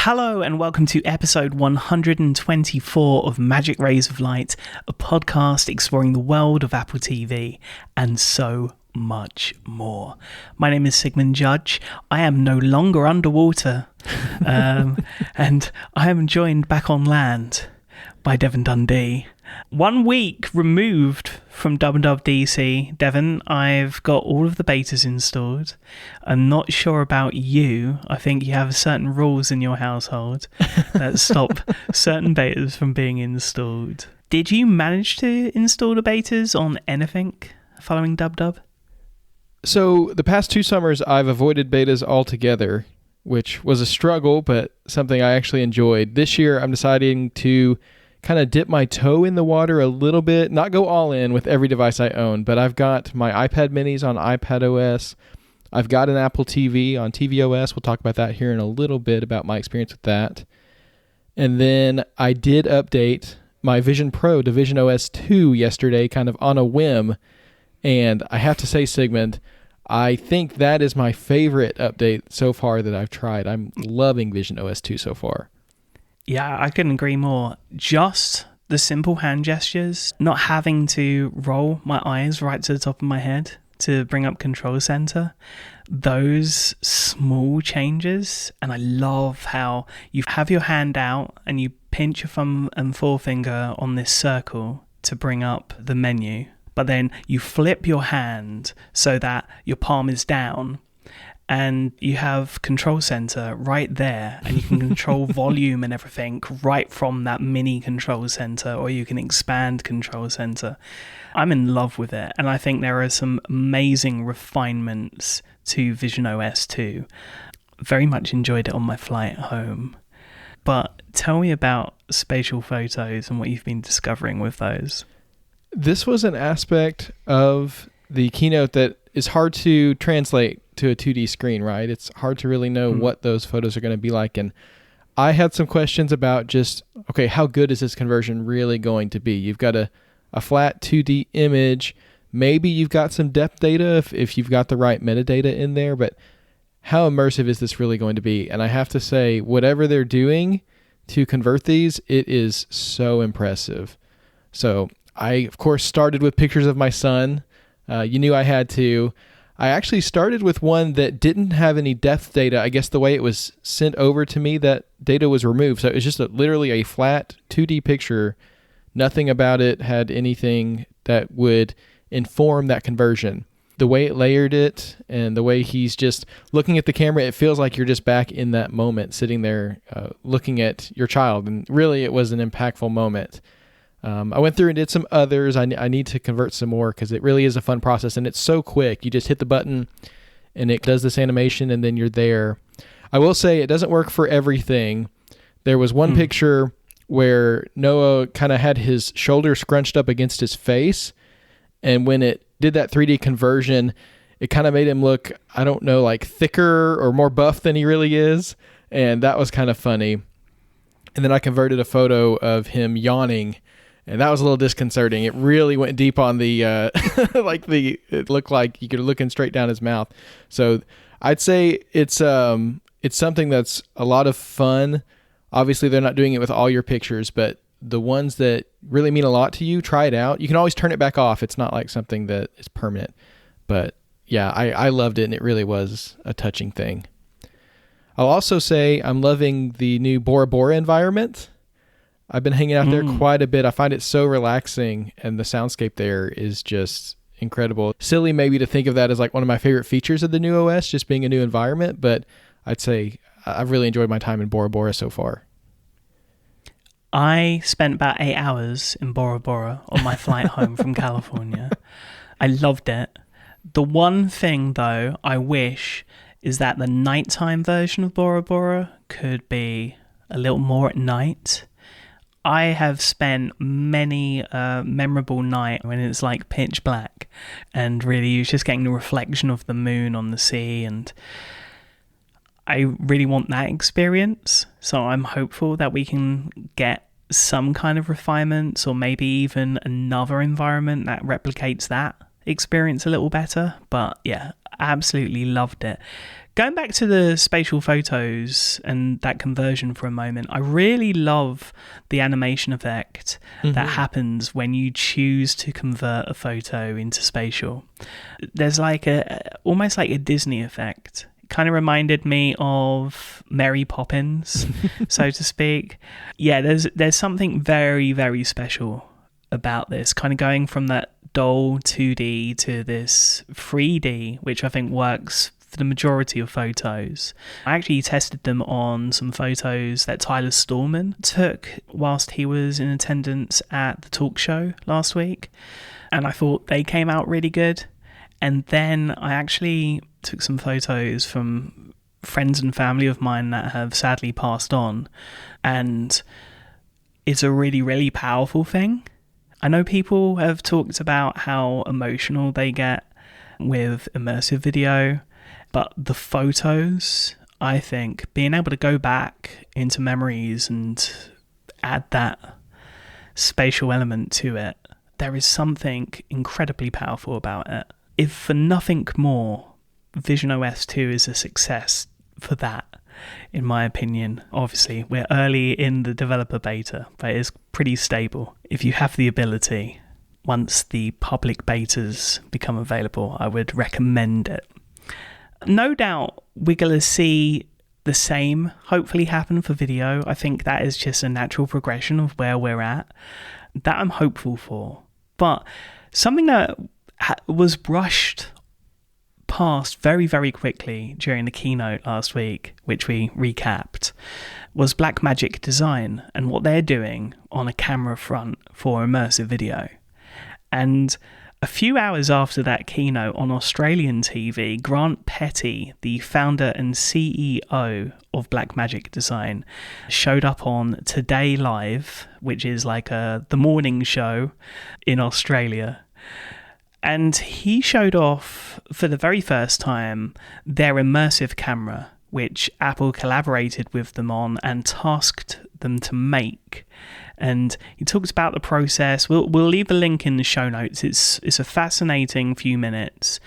Hello and welcome to episode 124 of Magic Rays of Light, a podcast exploring the world of Apple TV and so much more. My name is Sigmund Judge. I am no longer underwater, and I am joined back on land by Devon Dundee. 1 week removed from WWDC, Devon, I've got all of the betas installed. I'm not sure about you. I think you have certain rules in your household that stop certain betas from being installed. Did you manage to install the betas on anything following DubDub? So the past 2 summers, I've avoided betas altogether, which was a struggle, but something I actually enjoyed. This year, I'm deciding to kind of dip my toe in the water a little bit, not go all in with every device I own, but I've got my iPad minis on iPadOS. I've got an Apple TV on tvOS. We'll talk about that here in a little bit, about my experience with that. And then I did update my Vision Pro to visionOS 2 yesterday, kind of on a whim. And I have to say, Sigmund, I think that is my favorite update so far that I've tried. I'm loving visionOS 2 so far. Yeah, I couldn't agree more. Just the simple hand gestures, not having to roll my eyes right to the top of my head to bring up Control Center. Those small changes, and I love how you have your hand out and you pinch your thumb and forefinger on this circle to bring up the menu, but then you flip your hand so that your palm is down. And you have Control Center right there, and you can control volume and everything right from that mini Control Center, or you can expand Control Center. I'm in love with it, and I think there are some amazing refinements to visionOS 2. Very much enjoyed it on my flight home. But tell me about spatial photos and what you've been discovering with those. This was an aspect of the keynote that is hard to translate to a 2D screen, right? It's hard to really know what those photos are going to be like. And I had some questions about just, okay, how good is this conversion really going to be? You've got a flat 2D image. Maybe you've got some depth data if you've got the right metadata in there, but how immersive is this really going to be? And I have to say, whatever they're doing to convert these, it is so impressive. So I, of course, started with pictures of my son. You knew I had to. I actually started with one that didn't have any depth data. I guess the way it was sent over to me, that data was removed. So it was just literally a flat 2D picture. Nothing about it had anything that would inform that conversion. The way it layered it and the way he's just looking at the camera, it feels like you're just back in that moment, sitting there looking at your child. And really, it was an impactful moment. I went through and did some others. I need to convert some more because it really is a fun process, and it's so quick. You just hit the button and it does this animation, and then you're there. I will say it doesn't work for everything. There was one picture where Noah kind of had his shoulder scrunched up against his face, and when it did that 3D conversion, it kind of made him look, I don't know, like thicker or more buff than he really is, and that was kind of funny. And then I converted a photo of him yawning, and that was a little disconcerting. It really went deep on the, it looked like you could looking straight down his mouth. So I'd say it's something that's a lot of fun. Obviously, they're not doing it with all your pictures, but the ones that really mean a lot to you, try it out. You can always turn it back off. It's not like something that is permanent. But yeah, I loved it, and it really was a touching thing. I'll also say I'm loving the new Bora Bora environment. I've been hanging out there quite a bit. I find it so relaxing, and the soundscape there is just incredible. Silly maybe to think of that as like one of my favorite features of the new OS, just being a new environment, but I'd say I've really enjoyed my time in Bora Bora so far. I spent about 8 hours in Bora Bora on my flight home from California. I loved it. The one thing, though, I wish is that the nighttime version of Bora Bora could be a little more at night. I have spent many memorable night when it's like pitch black, and really you're just getting the reflection of the moon on the sea, and I really want that experience. So I'm hopeful that we can get some kind of refinements, or maybe even another environment that replicates that experience a little better. But yeah, absolutely loved it. Going back to the spatial photos and that conversion for a moment, I really love the animation effect that happens when you choose to convert a photo into spatial. There's like almost like a Disney effect. It kind of reminded me of Mary Poppins, so to speak. Yeah, there's something very, very special about this, kind of going from that dull 2D to this 3D, which I think works for the majority of photos. I actually tested them on some photos that Tyler Stallman took whilst he was in attendance at the talk show last week, and I thought they came out really good. And then I actually took some photos from friends and family of mine that have sadly passed on, and it's a really, really powerful thing. I know people have talked about how emotional they get with immersive video, but the photos, I think, being able to go back into memories and add that spatial element to it, there is something incredibly powerful about it. If for nothing more, visionOS 2 is a success for that, in my opinion. Obviously, we're early in the developer beta, but it is pretty stable. If you have the ability, once the public betas become available, I would recommend it. No doubt we're going to see the same hopefully happen for video. I think that is just a natural progression of where we're at. That I'm hopeful for. But something that was brushed past very, very quickly during the keynote last week, which we recapped, was Blackmagic Design and what they're doing on a camera front for immersive video. And a few hours after that keynote on Australian TV, Grant Petty, the founder and CEO of Blackmagic Design, showed up on Today Live, which is like the morning show in Australia. And he showed off for the very first time their immersive camera, which Apple collaborated with them on and tasked them to make. And he talked about the process. We'll leave a link in the show notes. It's a fascinating few minutes.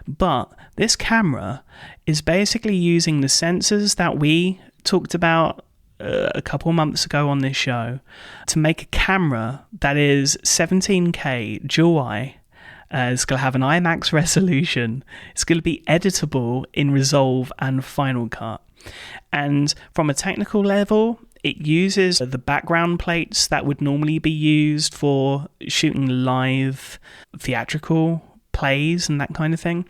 But this camera is basically using the sensors that we talked about a couple months ago on this show to make a camera that is 17K dual eye. It's going to have an IMAX resolution. It's going to be editable in Resolve and Final Cut. And from a technical level, it uses the background plates that would normally be used for shooting live theatrical plays and that kind of thing.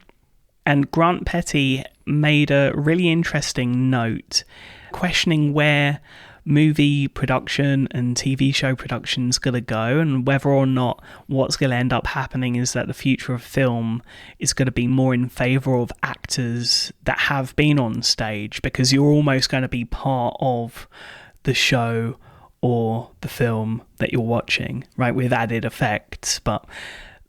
And Grant Petty made a really interesting note questioning where movie production and TV show production is going to go, and whether or not what's going to end up happening is that the future of film is going to be more in favor of actors that have been on stage, because you're almost going to be part of the show or the film that you're watching, right, with added effects. But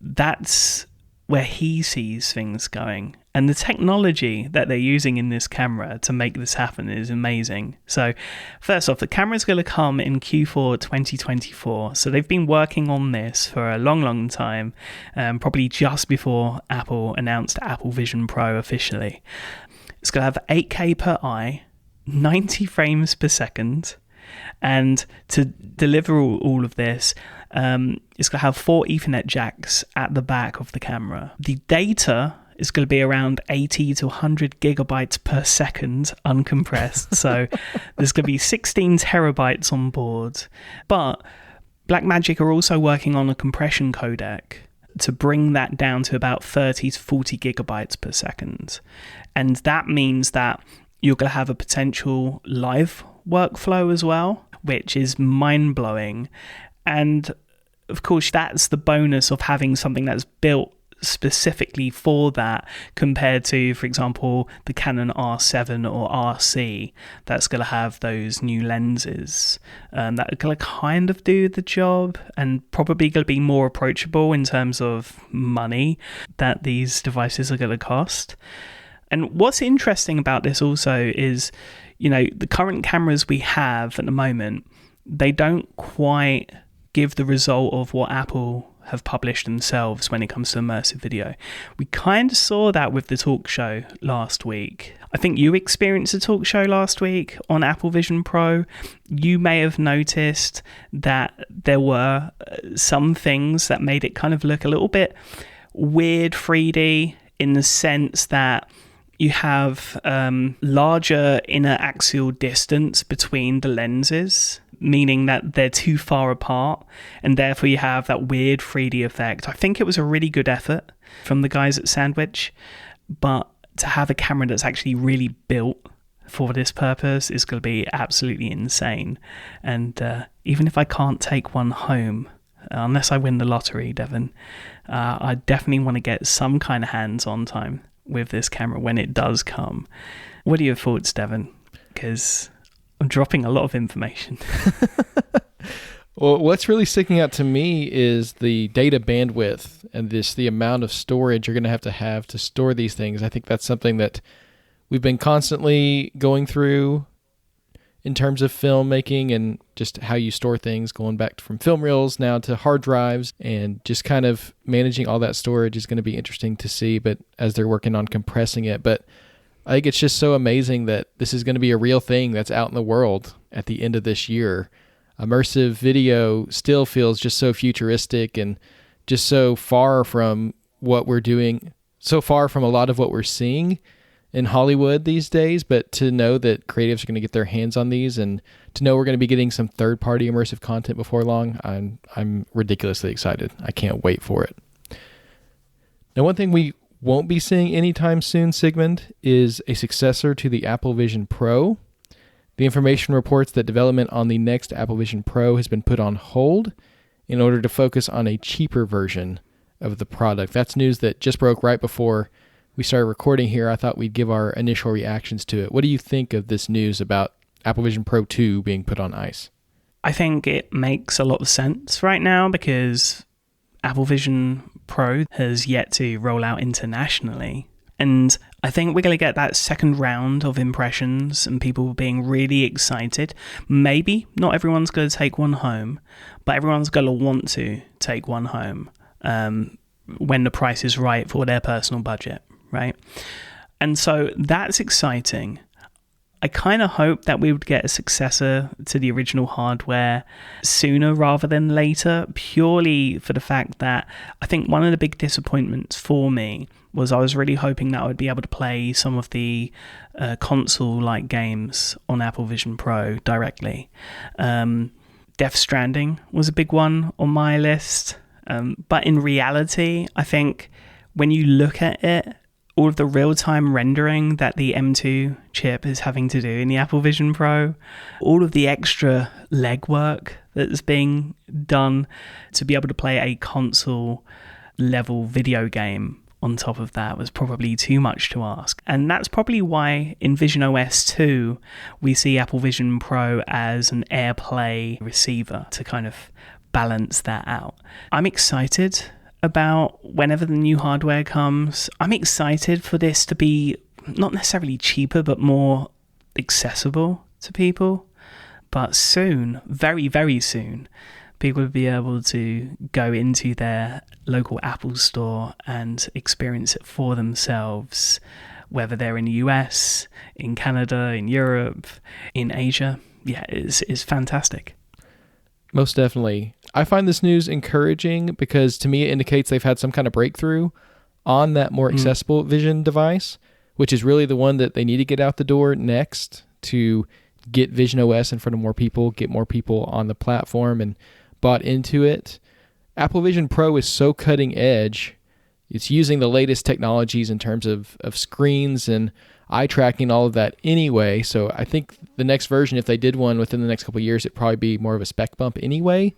that's where he sees things going. And the technology that they're using in this camera to make this happen is amazing. So first off, the camera's going to come in Q4 2024. So they've been working on this for a long, long time, probably just before Apple announced Apple Vision Pro officially. It's going to have 8K per eye, 90 frames per second. And to deliver all of this, it's going to have 4 Ethernet jacks at the back of the camera. The data is going to be around 80 to 100 gigabytes per second uncompressed. So there's going to be 16 terabytes on board. But Blackmagic are also working on a compression codec to bring that down to about 30 to 40 gigabytes per second. And that means that you're going to have a potential live workflow as well, which is mind-blowing. And of course, that's the bonus of having something that's built specifically for that, compared to, for example, the Canon R7 or RC that's going to have those new lenses that are going to kind of do the job, and probably going to be more approachable in terms of money that these devices are going to cost. And what's interesting about this also is, you know, the current cameras we have at the moment, they don't quite give the result of what Apple have published themselves when it comes to immersive video. We kind of saw that with the talk show last week. I think you experienced a talk show last week on Apple Vision Pro. You may have noticed that there were some things that made it kind of look a little bit weird 3D, in the sense that you have larger inner axial distance between the lenses, meaning that they're too far apart, and therefore you have that weird 3D effect. I think it was a really good effort from the guys at Sandwich, but to have a camera that's actually really built for this purpose is going to be absolutely insane. And even if I can't take one home, unless I win the lottery, Devon, I definitely want to get some kind of hands-on time with this camera when it does come. What are your thoughts, Devon? Because I'm dropping a lot of information. Well, what's really sticking out to me is the data bandwidth and the amount of storage you're going to have to store these things. I think that's something that we've been constantly going through in terms of filmmaking and just how you store things, going back from film reels now to hard drives, and just kind of managing all that storage is going to be interesting to see, but as they're working on compressing it. But I think it's just so amazing that this is going to be a real thing that's out in the world at the end of this year. Immersive video still feels just so futuristic and just so far from what we're doing, so far from a lot of what we're seeing in Hollywood these days. But to know that creatives are going to get their hands on these, and to know we're going to be getting some third-party immersive content before long, I'm ridiculously excited. I can't wait for it. Now, one thing we won't be seeing anytime soon, Sigmund, is a successor to the Apple Vision Pro. The information reports that development on the next Apple Vision Pro has been put on hold in order to focus on a cheaper version of the product. That's news that just broke right before we started recording here. I thought we'd give our initial reactions to it. What do you think of this news about Apple Vision Pro 2 being put on ice? I think it makes a lot of sense right now, because Apple Vision Pro has yet to roll out internationally. And I think we're going to get that second round of impressions and people being really excited. Maybe not everyone's going to take one home, but everyone's going to want to take one home when the price is right for their personal budget, right? And so that's exciting. I kind of hope that we would get a successor to the original hardware sooner rather than later, purely for the fact that I think one of the big disappointments for me was I was really hoping that I would be able to play some of the console-like games on Apple Vision Pro directly. Death Stranding was a big one on my list, but in reality, I think when you look at it, all of the real-time rendering that the M2 chip is having to do in the Apple Vision Pro, all of the extra legwork that's being done to be able to play a console-level video game on top of that was probably too much to ask. And that's probably why in visionOS 2, we see Apple Vision Pro as an AirPlay receiver to kind of balance that out. I'm excited about whenever the new hardware comes. I'm excited for this to be not necessarily cheaper, but more accessible to people. But soon, very, very soon, people will be able to go into their local Apple store and experience it for themselves, whether they're in the US, in Canada, in Europe, in Asia. Yeah, it's fantastic. Most definitely. I find this news encouraging because to me it indicates they've had some kind of breakthrough on that more accessible Vision device, which is really the one that they need to get out the door next to get visionOS in front of more people, get more people on the platform and bought into it. Apple Vision Pro is so cutting edge. It's using the latest technologies in terms of screens and eye tracking, all of that anyway. So I think the next version, if they did one within the next couple of years, it'd probably be more of a spec bump anyway.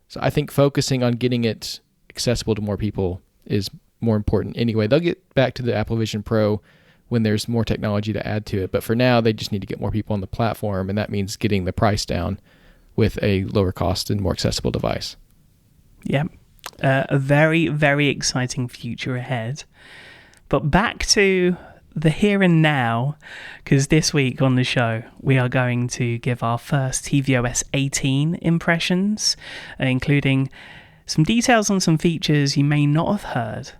So I think focusing on getting it accessible to more people is more important anyway. They'll get back to the Apple Vision Pro when there's more technology to add to it. But for now, they just need to get more people on the platform, and that means getting the price down with a lower cost and more accessible device. Yep. A very, very exciting future ahead. But back to the here and now, because this week on the show, we are going to give our first tvOS 18 impressions, including Some details on some features you may not have heard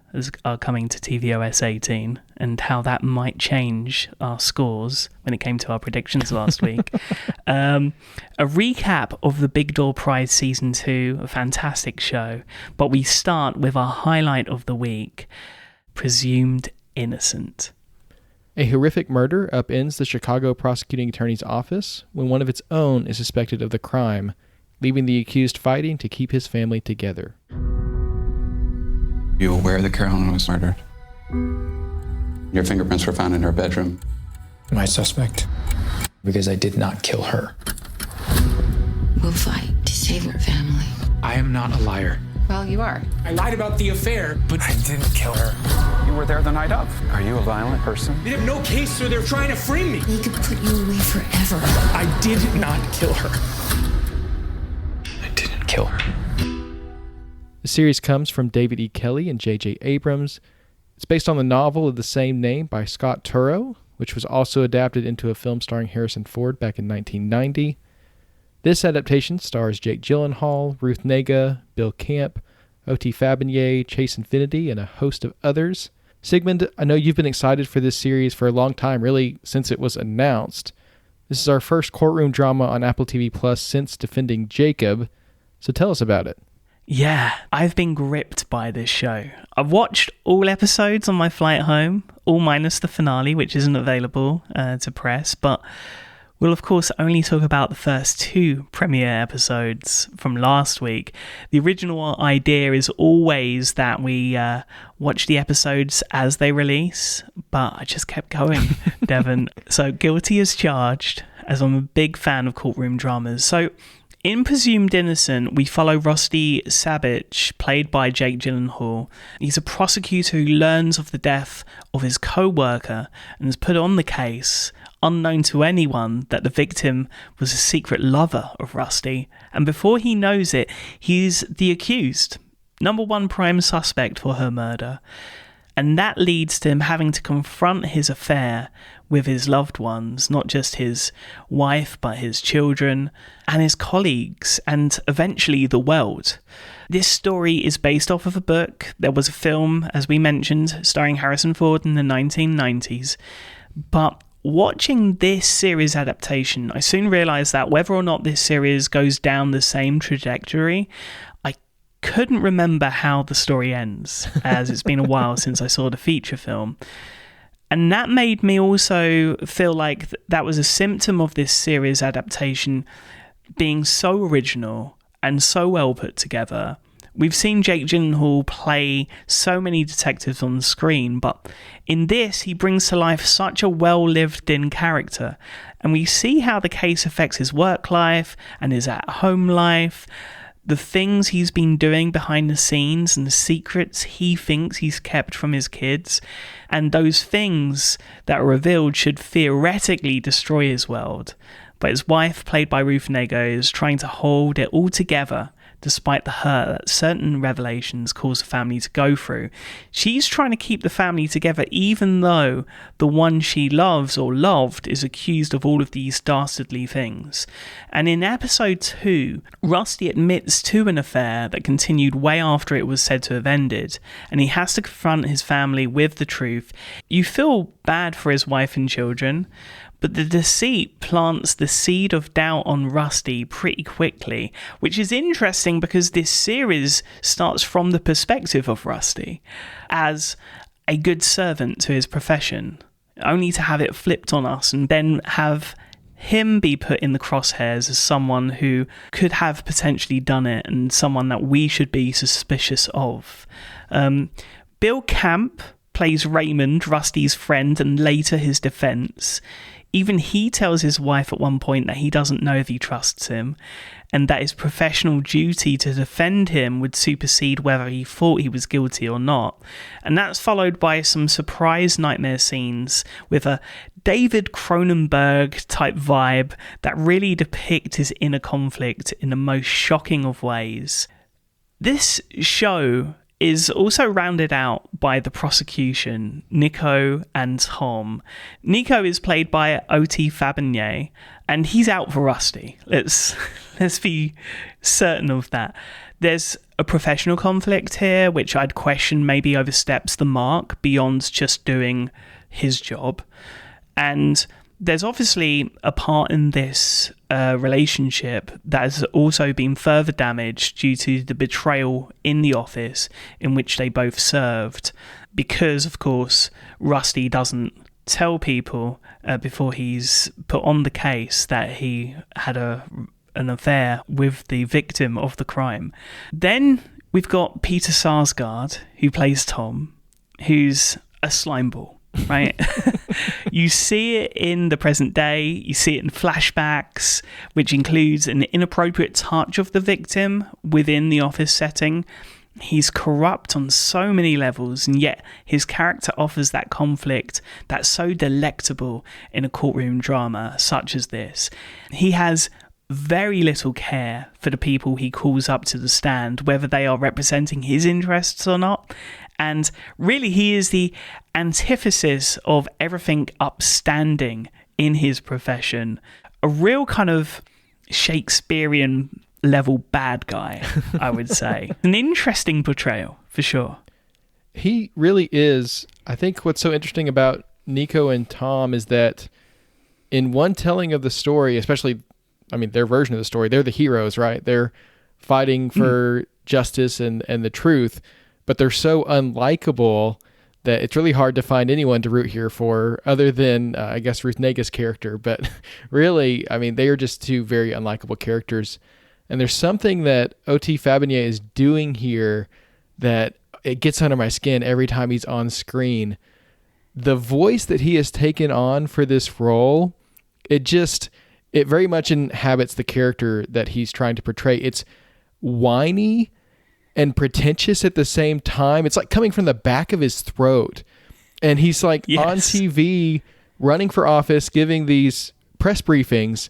are coming to tvOS 18 and how that might change our scores when it came to our predictions last week. A recap of the Big Door Prize Season 2, a fantastic show. But we start with our highlight of the week, Presumed Innocent. A horrific murder upends the Chicago prosecuting attorney's office when one of its own is suspected of the crime, leaving the accused fighting to keep his family together. You aware that Carolyn was murdered? Your fingerprints were found in her bedroom. Am I a suspect? Because I did not kill her. We'll fight to save her family. I am not a liar. Well, you are. I lied about the affair, but I didn't kill her. You were there the night of. Are you a violent person? they have no case, so they're trying to frame me. They could put you away forever. I did not kill her. I didn't kill her. The series comes from David E. Kelley and J.J. Abrams. It's based on the novel of the same name by Scott Turow, which was also adapted into a film starring Harrison Ford back in 1990. This adaptation stars Jake Gyllenhaal, Ruth Negga, Bill Camp, O.T. Fabinier, Chase Infinity, and a host of others. Sigmund, I know you've been excited for this series for a long time, really since it was announced. This is our first courtroom drama on Apple TV Plus since Defending Jacob, so tell us about it. Yeah, I've been gripped by this show. I've watched all episodes on my flight home, all minus the finale, which isn't available to press, but we'll of course only talk about the first 2 premiere episodes from last week. The original idea is always that we watch the episodes as they release, but I just kept going, Devon. So guilty as charged, as I'm a big fan of courtroom dramas. So in Presumed Innocent, we follow Rusty Sabich, played by Jake Gyllenhaal. He's a prosecutor who learns of the death of his co-worker and is put on the case, unknown to anyone, that the victim was a secret lover of Rusty. And before he knows it, he's the accused, number 1 prime suspect for her murder. And that leads to him having to confront his affair with his loved ones, not just his wife, but his children and his colleagues, and eventually the world. This story is based off of a book. There was a film, as we mentioned, starring Harrison Ford in the 1990s. But watching this series adaptation, I soon realised that whether or not this series goes down the same trajectory, I couldn't remember how the story ends, as it's been a while since I saw the feature film. And that made me also feel like that was a symptom of this series adaptation being so original and so well put together. We've seen Jake Gyllenhaal play so many detectives on the screen, but in this, he brings to life such a well-lived-in character. And we see how the case affects his work life and his at-home life, the things he's been doing behind the scenes and the secrets he thinks he's kept from his kids. And those things that are revealed should theoretically destroy his world. But his wife, played by Ruth Negga, is trying to hold it all together despite the hurt that certain revelations cause the family to go through. She's trying to keep the family together even though the one she loves or loved is accused of all of these dastardly things. And in episode 2, Rusty admits to an affair that continued way after it was said to have ended, and he has to confront his family with the truth. You feel bad for his wife and children, but the deceit plants the seed of doubt on Rusty pretty quickly, which is interesting because this series starts from the perspective of Rusty as a good servant to his profession, only to have it flipped on us and then have him be put in the crosshairs as someone who could have potentially done it and someone that we should be suspicious of. Bill Camp plays Raymond, Rusty's friend, and later his defense. Even he tells his wife at one point that he doesn't know if he trusts him, and that his professional duty to defend him would supersede whether he thought he was guilty or not. And that's followed by some surprise nightmare scenes with a David Cronenberg type vibe that really depict his inner conflict in the most shocking of ways. This show is also rounded out by the prosecution, Nico and Tom. Nico is played by O.T. Fabinier, and he's out for Rusty. Let's be certain of that. There's a professional conflict here, which I'd question maybe oversteps the mark beyond just doing his job. And there's obviously a part in this relationship that has also been further damaged due to the betrayal in the office in which they both served, because, of course, Rusty doesn't tell people before he's put on the case that he had an affair with the victim of the crime. Then we've got Peter Sarsgaard, who plays Tom, who's a slimeball, right? You see it in the present day, you see it in flashbacks, which includes an inappropriate touch of the victim within the office setting. He's corrupt on so many levels, and yet his character offers that conflict that's so delectable in a courtroom drama such as this. He has very little care for the people he calls up to the stand, whether they are representing his interests or not. And really, he is the antithesis of everything upstanding in his profession. A real kind of Shakespearean level bad guy, I would say. An interesting portrayal, for sure. He really is. I think what's so interesting about Nico and Tom is that in one telling of the story, especially, I mean, their version of the story, they're the heroes, right? They're fighting for justice and the truth, but they're so unlikable that it's really hard to find anyone to root here for other than, I guess, Ruth Nega's character. But really, I mean, they are just two very unlikable characters. And there's something that O.T. Fabinier is doing here that it gets under my skin every time he's on screen. The voice that he has taken on for this role, it very much inhabits the character that he's trying to portray. It's whiny and pretentious at the same time. It's like coming from the back of his throat. And he's like on TV, running for office, giving these press briefings.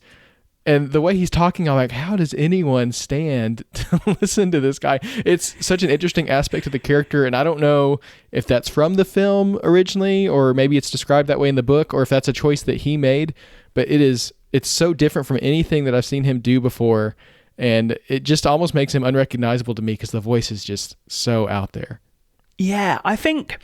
And the way he's talking, I'm like, how does anyone stand to listen to this guy? It's such an interesting aspect of the character, and I don't know if that's from the film originally, or maybe it's described that way in the book, or if that's a choice that he made. But it's so different from anything that I've seen him do before, and it just almost makes him unrecognizable to me because the voice is just so out there. Yeah, I think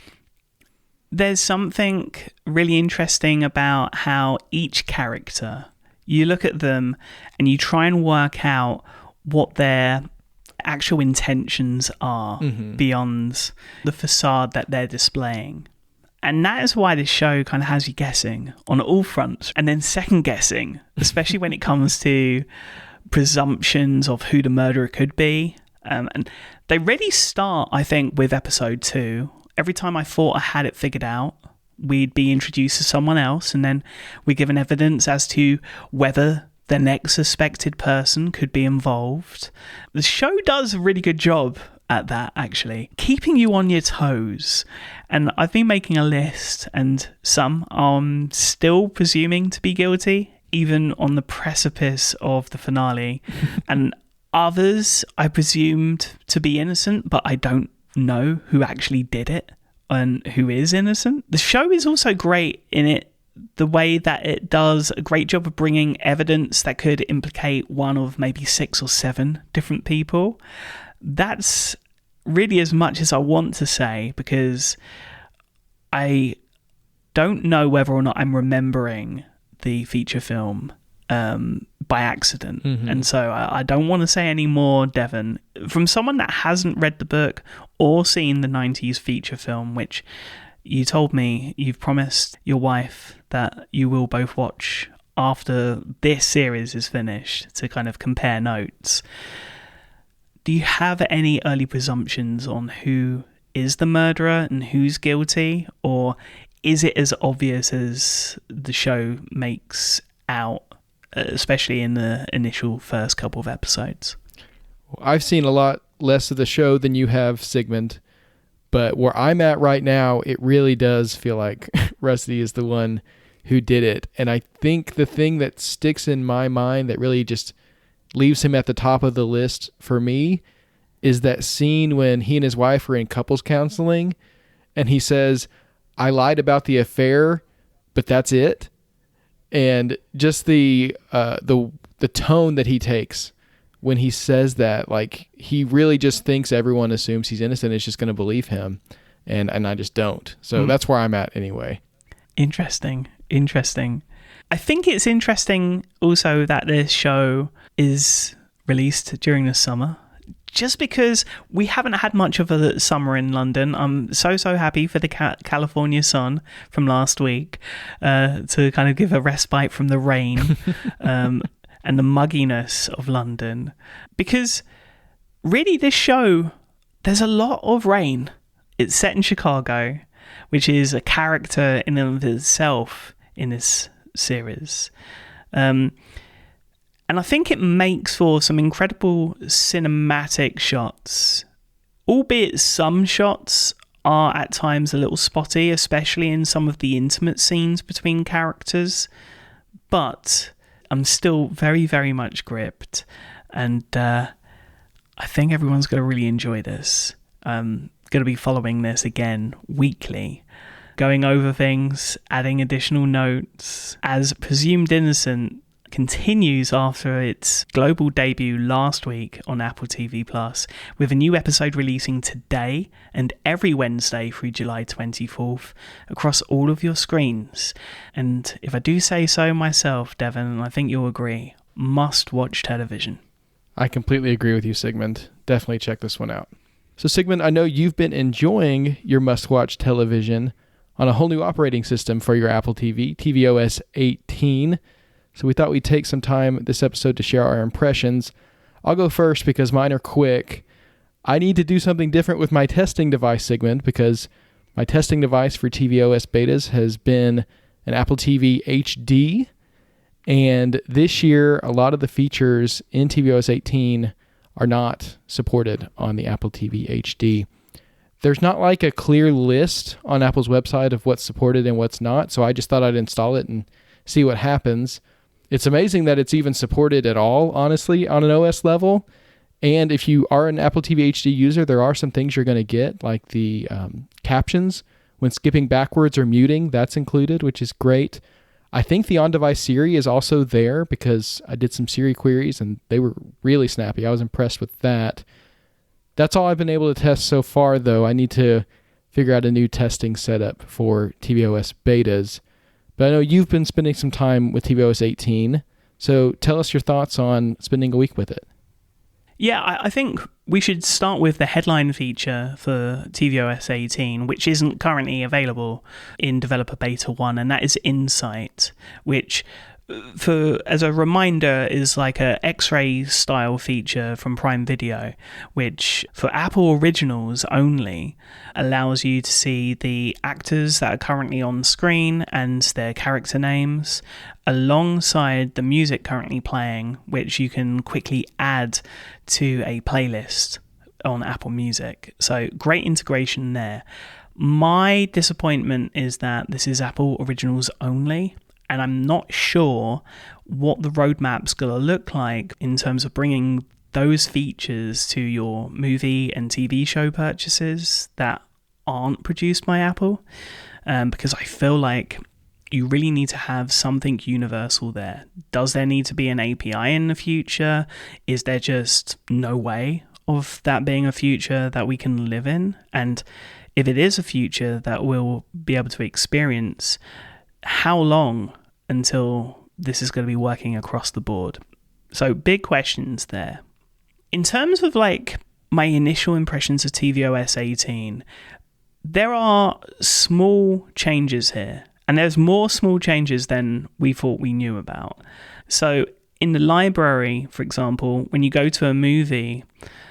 there's something really interesting about how each character, you look at them and you try and work out what their actual intentions are beyond the facade that they're displaying. And that is why this show kind of has you guessing on all fronts, and then second guessing, especially when it comes to presumptions of who the murderer could be. And they really start, I think, with episode 2. Every time I thought I had it figured out, we'd be introduced to someone else, and then we're given evidence as to whether the next suspected person could be involved. The show does a really good job at that, actually, keeping you on your toes. And I've been making a list, and some I'm still presuming to be guilty, even on the precipice of the finale. And others I presumed to be innocent, but I don't know who actually did it and who is innocent. The show is also great in it, the way that it does a great job of bringing evidence that could implicate one of maybe 6 or 7 different people. That's really as much as I want to say, because I don't know whether or not I'm remembering the feature film by accident. And so I don't want to say any more, Devon. From someone that hasn't read the book or seen the 90s feature film, which you told me you've promised your wife that you will both watch after this series is finished to kind of compare notes. Do you have any early presumptions on who is the murderer and who's guilty? Or is it as obvious as the show makes out, especially in the initial first couple of episodes? I've seen a lot less of the show than you have, Sigmund, but where I'm at right now, it really does feel like Rusty is the one who did it. And I think the thing that sticks in my mind that really just leaves him at the top of the list for me is that scene when he and his wife are in couples counseling and he says, "I lied about the affair, but that's it." And just the tone that he takes when he says that. Like, he really just thinks everyone assumes he's innocent, is just going to believe him, and I just don't. So that's where I'm at anyway. Interesting. I think it's interesting also that this show is released during the summer, just because we haven't had much of a summer in London. I'm so happy for the California sun from last week to kind of give a respite from the rain and the mugginess of London. Because really this show, there's a lot of rain. It's set in Chicago, which is a character in and of itself in this series. And I think it makes for some incredible cinematic shots, albeit some shots are at times a little spotty, especially in some of the intimate scenes between characters. But I'm still very, very much gripped. And I think everyone's going to really enjoy this. Going to be following this again weekly, going over things, adding additional notes, as Presumed Innocent continues after its global debut last week on Apple TV Plus, with a new episode releasing today and every Wednesday through July 24th across all of your screens. And if I do say so myself, Devon, and I think you'll agree, must-watch television. I completely agree with you, Sigmund. Definitely check this one out. So, Sigmund, I know you've been enjoying your must-watch television on a whole new operating system for your Apple TV, tvOS 18. So we thought we'd take some time this episode to share our impressions. I'll go first because mine are quick. I need to do something different with my testing device, Sigmund, because my testing device for tvOS betas has been an Apple TV HD. And this year, a lot of the features in tvOS 18 are not supported on the Apple TV HD. There's not like a clear list on Apple's website of what's supported and what's not, so I just thought I'd install it and see what happens. It's amazing that it's even supported at all, honestly, on an OS level. And if you are an Apple TV HD user, there are some things you're going to get, like the captions when skipping backwards or muting. That's included, which is great. I think the on-device Siri is also there because I did some Siri queries and they were really snappy. I was impressed with that. That's all I've been able to test so far, though. I need to figure out a new testing setup for tvOS betas. But I know you've been spending some time with tvOS 18, so tell us your thoughts on spending a week with it. Yeah, I think we should start with the headline feature for tvOS 18, which isn't currently available in Developer Beta 1, and that is Insight, which, as a reminder, is like a X-ray style feature from Prime Video, which for Apple Originals only allows you to see the actors that are currently on screen and their character names alongside the music currently playing, which you can quickly add to a playlist on Apple Music. So great integration there. My disappointment is that this is Apple Originals only, and I'm not sure what the roadmap's going to look like in terms of bringing those features to your movie and TV show purchases that aren't produced by Apple, because I feel like you really need to have something universal there. Does there need to be an API in the future? Is there just no way of that being a future that we can live in? And if it is a future that we'll be able to experience, how long until this is going to be working across the board? So big questions there. In terms of like my initial impressions of tvOS 18, there are small changes here, and there's more small changes than we thought we knew about. So in the library, for example, when you go to a movie,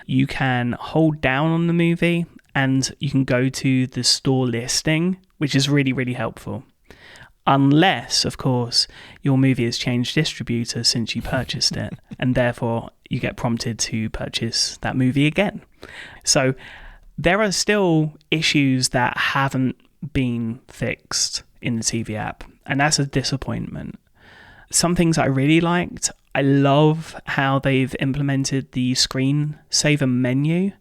you can hold down on the movie and you can go to the store listing, which is really, really helpful. Unless, of course, your movie has changed distributor since you purchased it, and therefore you get prompted to purchase that movie again. So there are still issues that haven't been fixed in the TV app, and that's a disappointment. Some things I really liked. I love how they've implemented the screensaver menu.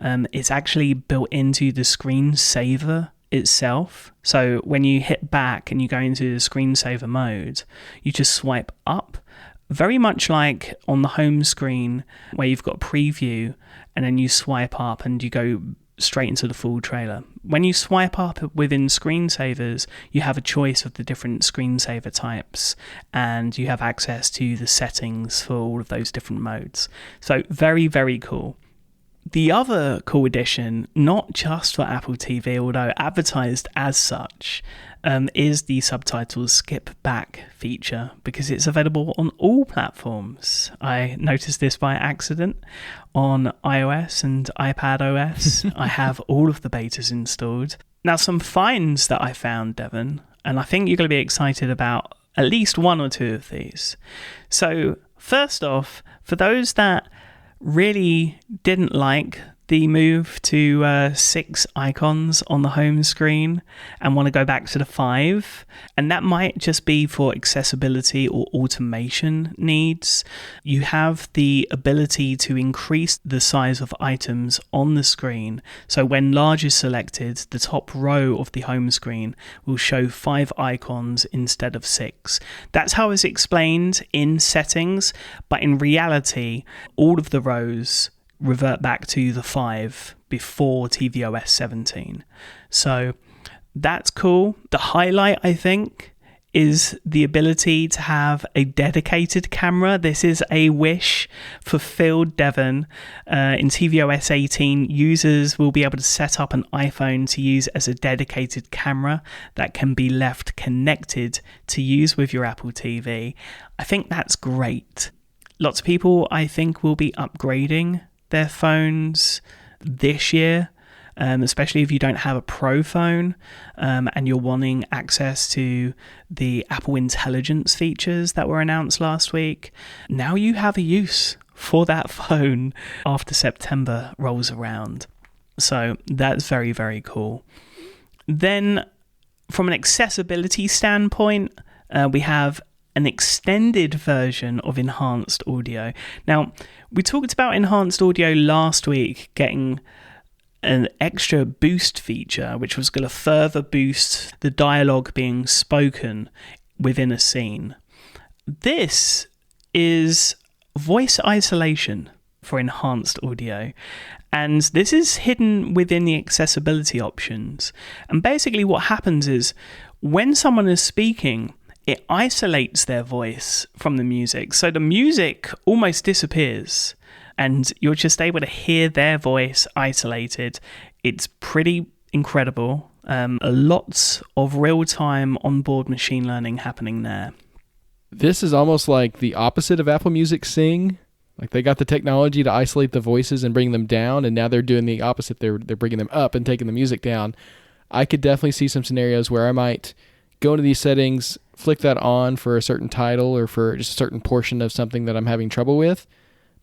It's actually built into the screensaver itself. So when you hit back and you go into the screensaver mode, you just swipe up very much like on the home screen where you've got a preview and then you swipe up and you go straight into the full trailer. When you swipe up within screensavers, you have a choice of the different screensaver types and you have access to the settings for all of those different modes. So very, very cool. The other cool addition, not just for Apple TV, although advertised as such, is the subtitles skip back feature, because it's available on all platforms. I noticed this by accident on iOS and iPadOS. I have all of the betas installed. Now, some finds that I found, Devon, and I think you're going to be excited about at least one or two of these. So, first off, for those that really didn't like the move to 6 icons on the home screen and want to go back to the 5, and that might just be for accessibility or automation needs, you have the ability to increase the size of items on the screen. So when large is selected, the top row of the home screen will show 5 icons instead of 6. That's how it's explained in settings, but in reality, all of the rows revert back to the 5 before tvOS 17. So that's cool. The highlight, I think, is the ability to have a dedicated camera. This is a wish fulfilled, Devon. In tvOS 18, users will be able to set up an iPhone to use as a dedicated camera that can be left connected to use with your Apple TV. I think that's great. Lots of people, I think, will be upgrading their phones this year, especially if you don't have a Pro phone and you're wanting access to the Apple Intelligence features that were announced last week. Now you have a use for that phone after September rolls around. So that's very, very cool. Then from an accessibility standpoint, we have an extended version of enhanced audio. Now, we talked about enhanced audio last week getting an extra boost feature, which was going to further boost the dialogue being spoken within a scene. This is voice isolation for enhanced audio. And this is hidden within the accessibility options. And basically what happens is when someone is speaking, it isolates their voice from the music. So the music almost disappears and you're just able to hear their voice isolated. It's pretty incredible. Lots of real-time onboard machine learning happening there. This is almost like the opposite of Apple Music Sing. Like they got the technology to isolate the voices and bring them down, and now they're doing the opposite. They're bringing them up and taking the music down. I could definitely see some scenarios where I might go into these settings, flick that on for a certain title or for just a certain portion of something that I'm having trouble with.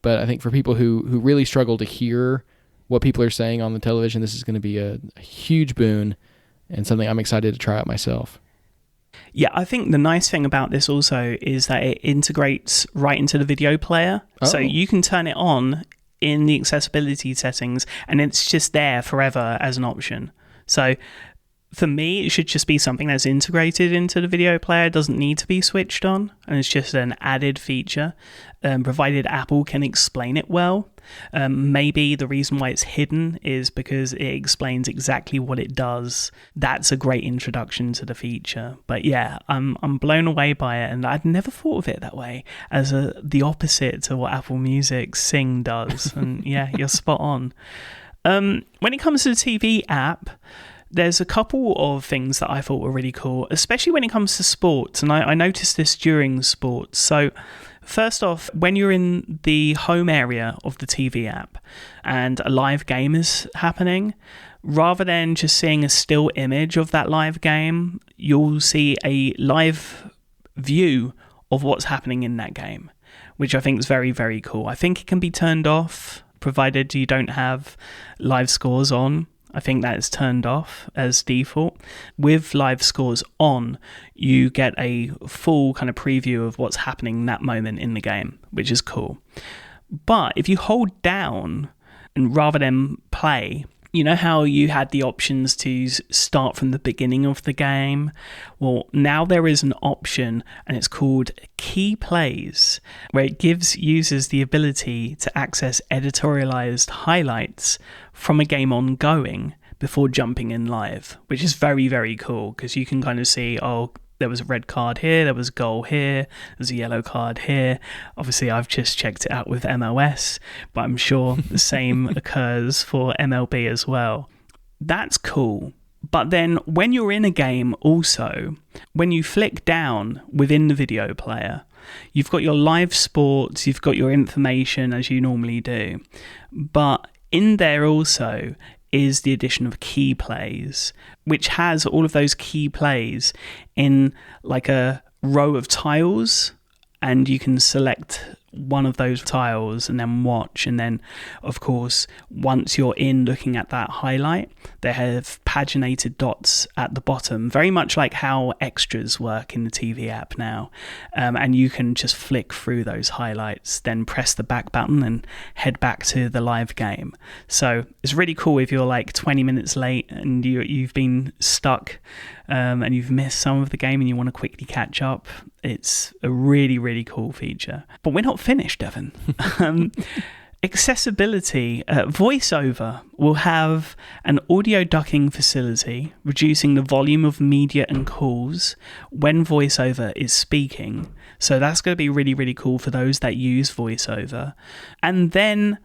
But I think for people who really struggle to hear what people are saying on the television, this is going to be a huge boon and something I'm excited to try out myself. Yeah, I think the nice thing about this also is that it integrates right into the video player. Oh. So you can turn it on in the accessibility settings and it's just there forever as an option. So for me, it should just be something that's integrated into the video player. It doesn't need to be switched on, and it's just an added feature, provided Apple can explain it well. Maybe the reason why it's hidden is because it explains exactly what it does. That's a great introduction to the feature. But yeah, I'm blown away by it, and I'd never thought of it that way, as the opposite to what Apple Music Sing does. And yeah, you're spot on. When it comes to the TV app, there's a couple of things that I thought were really cool, especially when it comes to sports. And I noticed this during sports. So first off, when you're in the home area of the TV app and a live game is happening, rather than just seeing a still image of that live game, you'll see a live view of what's happening in that game, which I think is very, very cool. I think it can be turned off, provided you don't have live scores on. I think that is turned off as default. With live scores on, you get a full kind of preview of what's happening in that moment in the game, which is cool. But if you hold down and rather than play, You know how you had the options to start from the beginning of the game? Well, now there is an option, and it's called Key Plays, where it gives users the ability to access editorialized highlights from a game ongoing before jumping in live, which is very, very cool, because you can kind of see, oh, there was a red card here, there was a goal here, there's a yellow card here. Obviously, I've just checked it out with MOS, but I'm sure the same occurs for MLB as well. That's cool. But then when you're in a game also, when you flick down within the video player, you've got your live sports, you've got your information as you normally do. But in there also is the addition of key plays, which has all of those key plays in like a row of tiles, and you can select one of those tiles and then watch. And then, of course, once you're in looking at that highlight, they have paginated dots at the bottom, very much like how extras work in the TV app now. And you can just flick through those highlights, then press the back button and head back to the live game. So it's really cool if you're like 20 minutes late and you've been stuck and you've missed some of the game and you want to quickly catch up. It's a really, really cool feature. But we're not finished, Devon. Accessibility. VoiceOver will have an audio ducking facility, reducing the volume of media and calls when VoiceOver is speaking. So that's going to be really, really cool for those that use VoiceOver. And then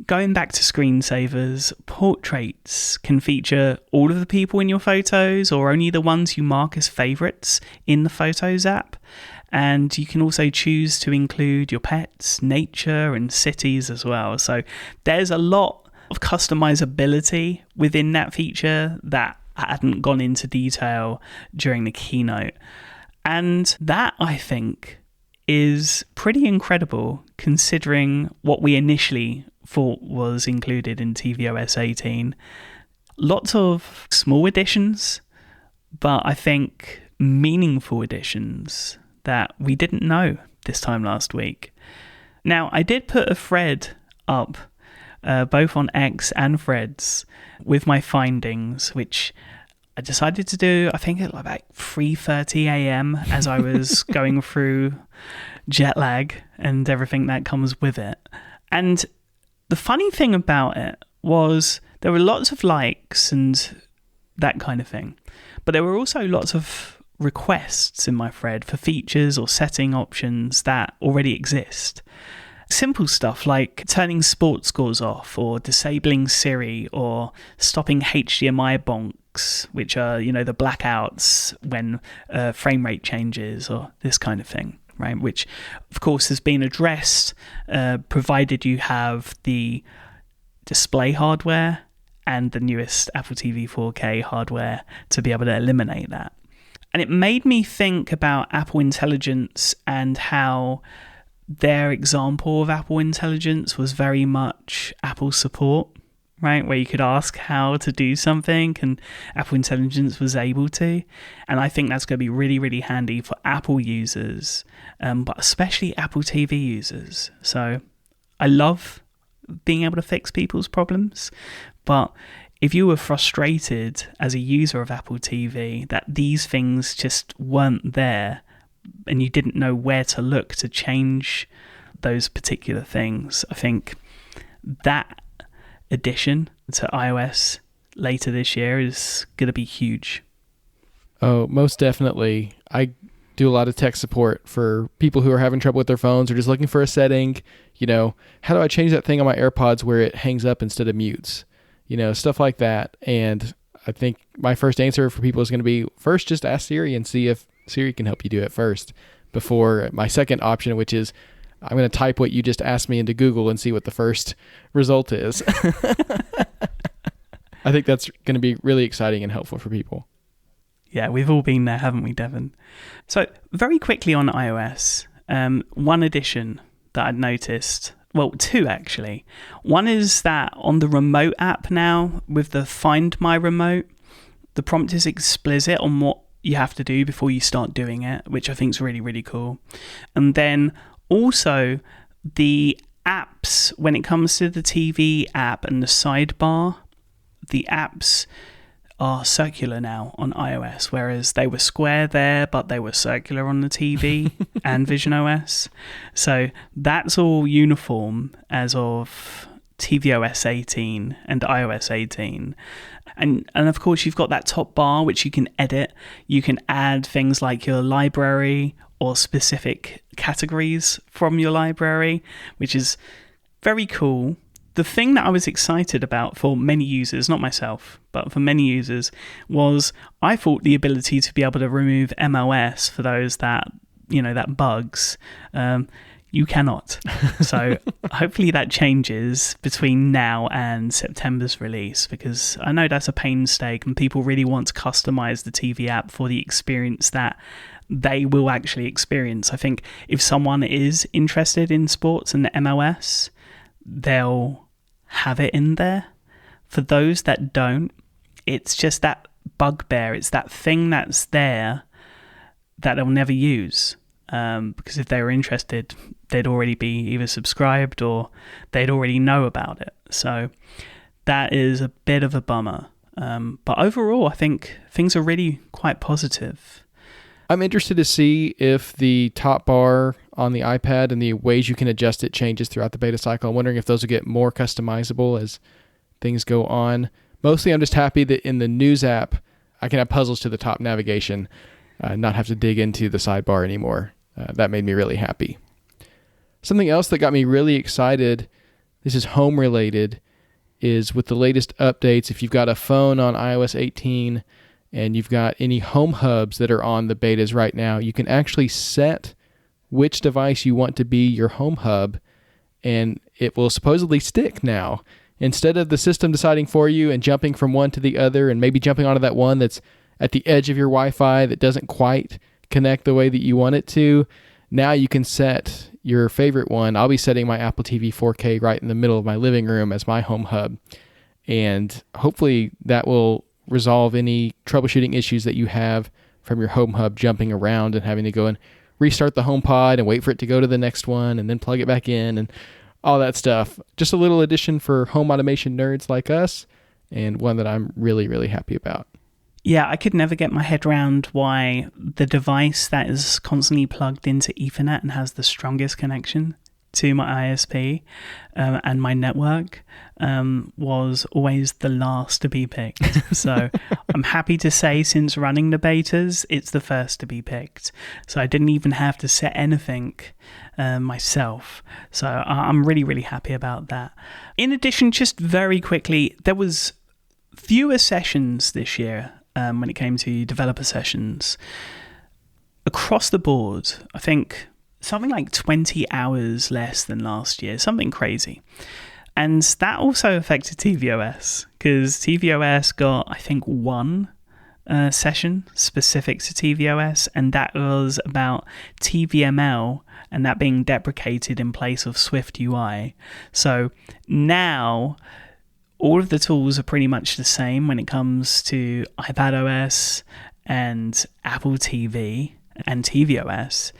going back to screensavers, portraits can feature all of the people in your photos or only the ones you mark as favorites in the Photos app. And you can also choose to include your pets, nature, and cities as well. So there's a lot of customizability within that feature that hadn't gone into detail during the keynote. And that, I think, is pretty incredible considering what we initially thought was included in tvOS 18. Lots of small additions, but I think meaningful additions that we didn't know this time last week. Now, I did put a thread up, both on X and Threads, with my findings, which I decided to do, I think, at about 3:30 a.m. as I was going through jet lag and everything that comes with it. And the funny thing about it was there were lots of likes and that kind of thing, but there were also lots of requests in my thread for features or setting options that already exist. Simple stuff like turning sports scores off or disabling Siri or stopping HDMI bonks, which are, the blackouts when frame rate changes or this kind of thing, right? Which, of course, has been addressed provided you have the display hardware and the newest Apple TV 4K hardware to be able to eliminate that. And it made me think about Apple Intelligence and how their example of Apple Intelligence was very much Apple support, right? Where you could ask how to do something and Apple Intelligence was able to. And I think that's going to be really, really handy for Apple users, but especially Apple TV users. So I love being able to fix people's problems, but if you were frustrated as a user of Apple TV that these things just weren't there and you didn't know where to look to change those particular things, I think that addition to iOS later this year is going to be huge. Oh, most definitely. I do a lot of tech support for people who are having trouble with their phones or just looking for a setting. How do I change that thing on my AirPods where it hangs up instead of mutes? Stuff like that. And I think my first answer for people is going to be, first, just ask Siri and see if Siri can help you do it first, before my second option, which is I'm going to type what you just asked me into Google and see what the first result is. I think that's going to be really exciting and helpful for people. Yeah, we've all been there, haven't we, Devon? So very quickly on iOS, one addition that I'd noticed, well, two actually. One is that on the remote app now, with the Find My Remote, the prompt is explicit on what you have to do before you start doing it, which I think is really, really cool. And then also the apps, when it comes to the TV app and the sidebar, the apps are circular now on iOS, whereas they were square there, but they were circular on the TV and visionOS. So that's all uniform as of tvOS 18 and iOS 18. And of course, you've got that top bar, which you can edit. You can add things like your library or specific categories from your library, which is very cool. The thing that I was excited about for many users, not myself, but for many users, was I thought the ability to be able to remove MOS for those that, that bugs. You cannot. So hopefully that changes between now and September's release, because I know that's a painstake and people really want to customize the TV app for the experience that they will actually experience. I think if someone is interested in sports and the MOS, they'll have it in there. For those that don't, it's just that bugbear. It's that thing that's there that they'll never use. Because if they were interested, they'd already be either subscribed or they'd already know about it. So that is a bit of a bummer. But overall, I think things are really quite positive. I'm interested to see if the top bar on the iPad and the ways you can adjust it changes throughout the beta cycle. I'm wondering if those will get more customizable as things go on. Mostly, I'm just happy that in the News app, I can have puzzles to the top navigation, not have to dig into the sidebar anymore. That made me really happy. Something else that got me really excited, this is home related, is with the latest updates. If you've got a phone on iOS 18 and you've got any home hubs that are on the betas right now, you can actually set which device you want to be your home hub, and it will supposedly stick now. Instead of the system deciding for you and jumping from one to the other and maybe jumping onto that one that's at the edge of your Wi-Fi that doesn't quite connect the way that you want it to, now you can set your favorite one. I'll be setting my Apple TV 4K right in the middle of my living room as my home hub, and hopefully that will resolve any troubleshooting issues that you have from your home hub jumping around and having to go and restart the HomePod and wait for it to go to the next one and then plug it back in and all that stuff. Just a little addition for home automation nerds like us, and one that I'm really, really happy about. Yeah, I could never get my head around why the device that is constantly plugged into Ethernet and has the strongest connection to my ISP and my network was always the last to be picked. So I'm happy to say, since running the betas, it's the first to be picked. So I didn't even have to set anything myself. So I'm really, really happy about that. In addition, just very quickly, there was fewer sessions this year when it came to developer sessions. Across the board, I think something like 20 hours less than last year, something crazy. And that also affected tvOS, because tvOS got, I think, one session specific to tvOS, and that was about TVML and that being deprecated in place of Swift UI. So now all of the tools are pretty much the same when it comes to iPadOS and Apple TV and tvOS.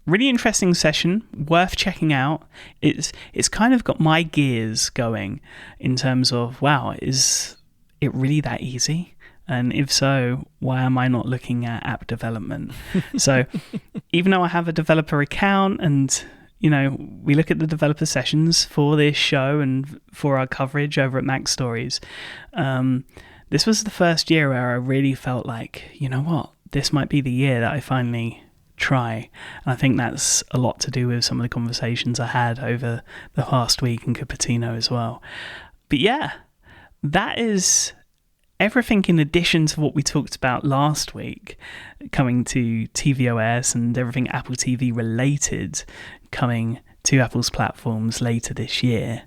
Really interesting session, worth checking out. It's kind of got my gears going in terms of, wow, is it really that easy? And if so, why am I not looking at app development? So even though I have a developer account and, we look at the developer sessions for this show and for our coverage over at Mac Stories, this was the first year where I really felt like, you know what, this might be the year that I finally try. And I think that's a lot to do with some of the conversations I had over the past week in Cupertino as well. But yeah, that is everything in addition to what we talked about last week, coming to tvOS and everything Apple TV related coming to Apple's platforms later this year.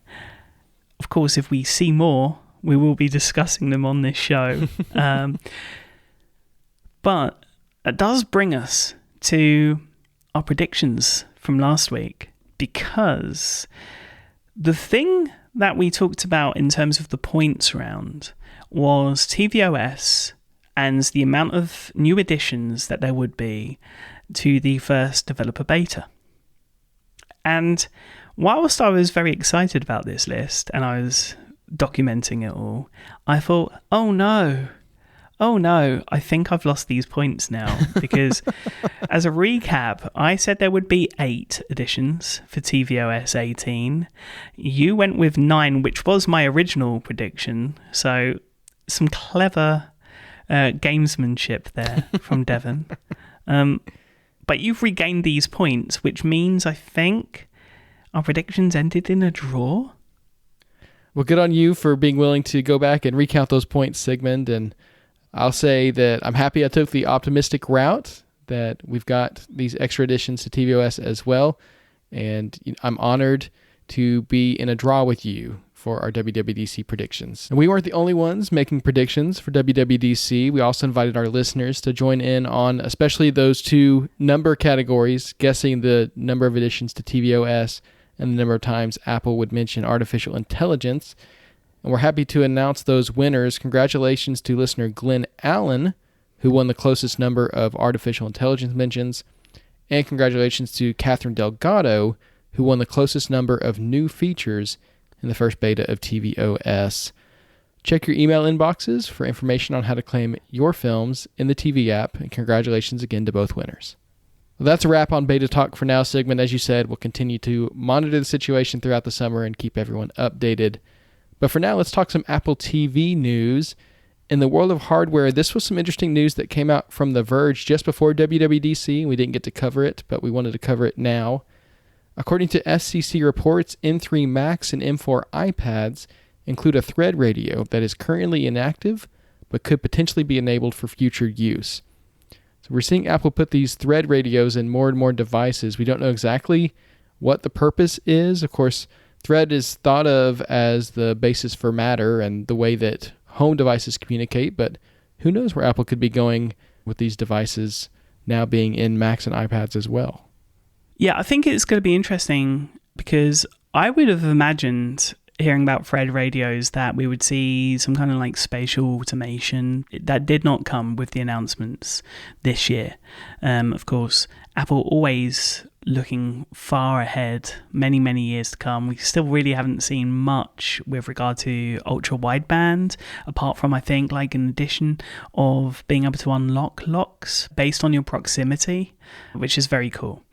Of course, if we see more, we will be discussing them on this show. But it does bring us to our predictions from last week, because the thing that we talked about in terms of the points round was tvOS and the amount of new additions that there would be to the first developer beta. And whilst I was very excited about this list, and I was documenting it all, I thought, oh no, I think I've lost these points now. Because as a recap, I said there would be 8 editions for tvOS 18. You went with 9, which was my original prediction. So some clever gamesmanship there from Devon. But you've regained these points, which means I think our predictions ended in a draw. Well, good on you for being willing to go back and recount those points, Sigmund. And I'll say that I'm happy I took the optimistic route, that we've got these extra additions to tvOS as well. And I'm honored to be in a draw with you for our WWDC predictions. And we weren't the only ones making predictions for WWDC. We also invited our listeners to join in on especially those 2 number categories, guessing the number of additions to tvOS and the number of times Apple would mention artificial intelligence. And we're happy to announce those winners. Congratulations to listener Glenn Allen, who won the closest number of artificial intelligence mentions. And congratulations to Catherine Delgado, who won the closest number of new features in the first beta of tvOS. Check your email inboxes for information on how to claim your films in the TV app, and congratulations again to both winners. Well, that's a wrap on Beta Talk for now, Sigmund. As you said, we'll continue to monitor the situation throughout the summer and keep everyone updated. But for now, let's talk some Apple TV news. In the world of hardware, this was some interesting news that came out from The Verge just before WWDC. We didn't get to cover it, but we wanted to cover it now. According to FCC reports, M3 Max and M4 iPads include a Thread radio that is currently inactive, but could potentially be enabled for future use. So we're seeing Apple put these Thread radios in more and more devices. We don't know exactly what the purpose is. Of course, Thread is thought of as the basis for Matter and the way that home devices communicate, but who knows where Apple could be going with these devices now being in Macs and iPads as well. Yeah, I think it's going to be interesting because I would have imagined hearing about Thread radios that we would see some kind of like spatial automation. That did not come with the announcements this year. Of course, Apple always looking far ahead, many, many years to come. We still really haven't seen much with regard to ultra wideband, apart from, I think, like an addition of being able to unlock locks based on your proximity, which is very cool.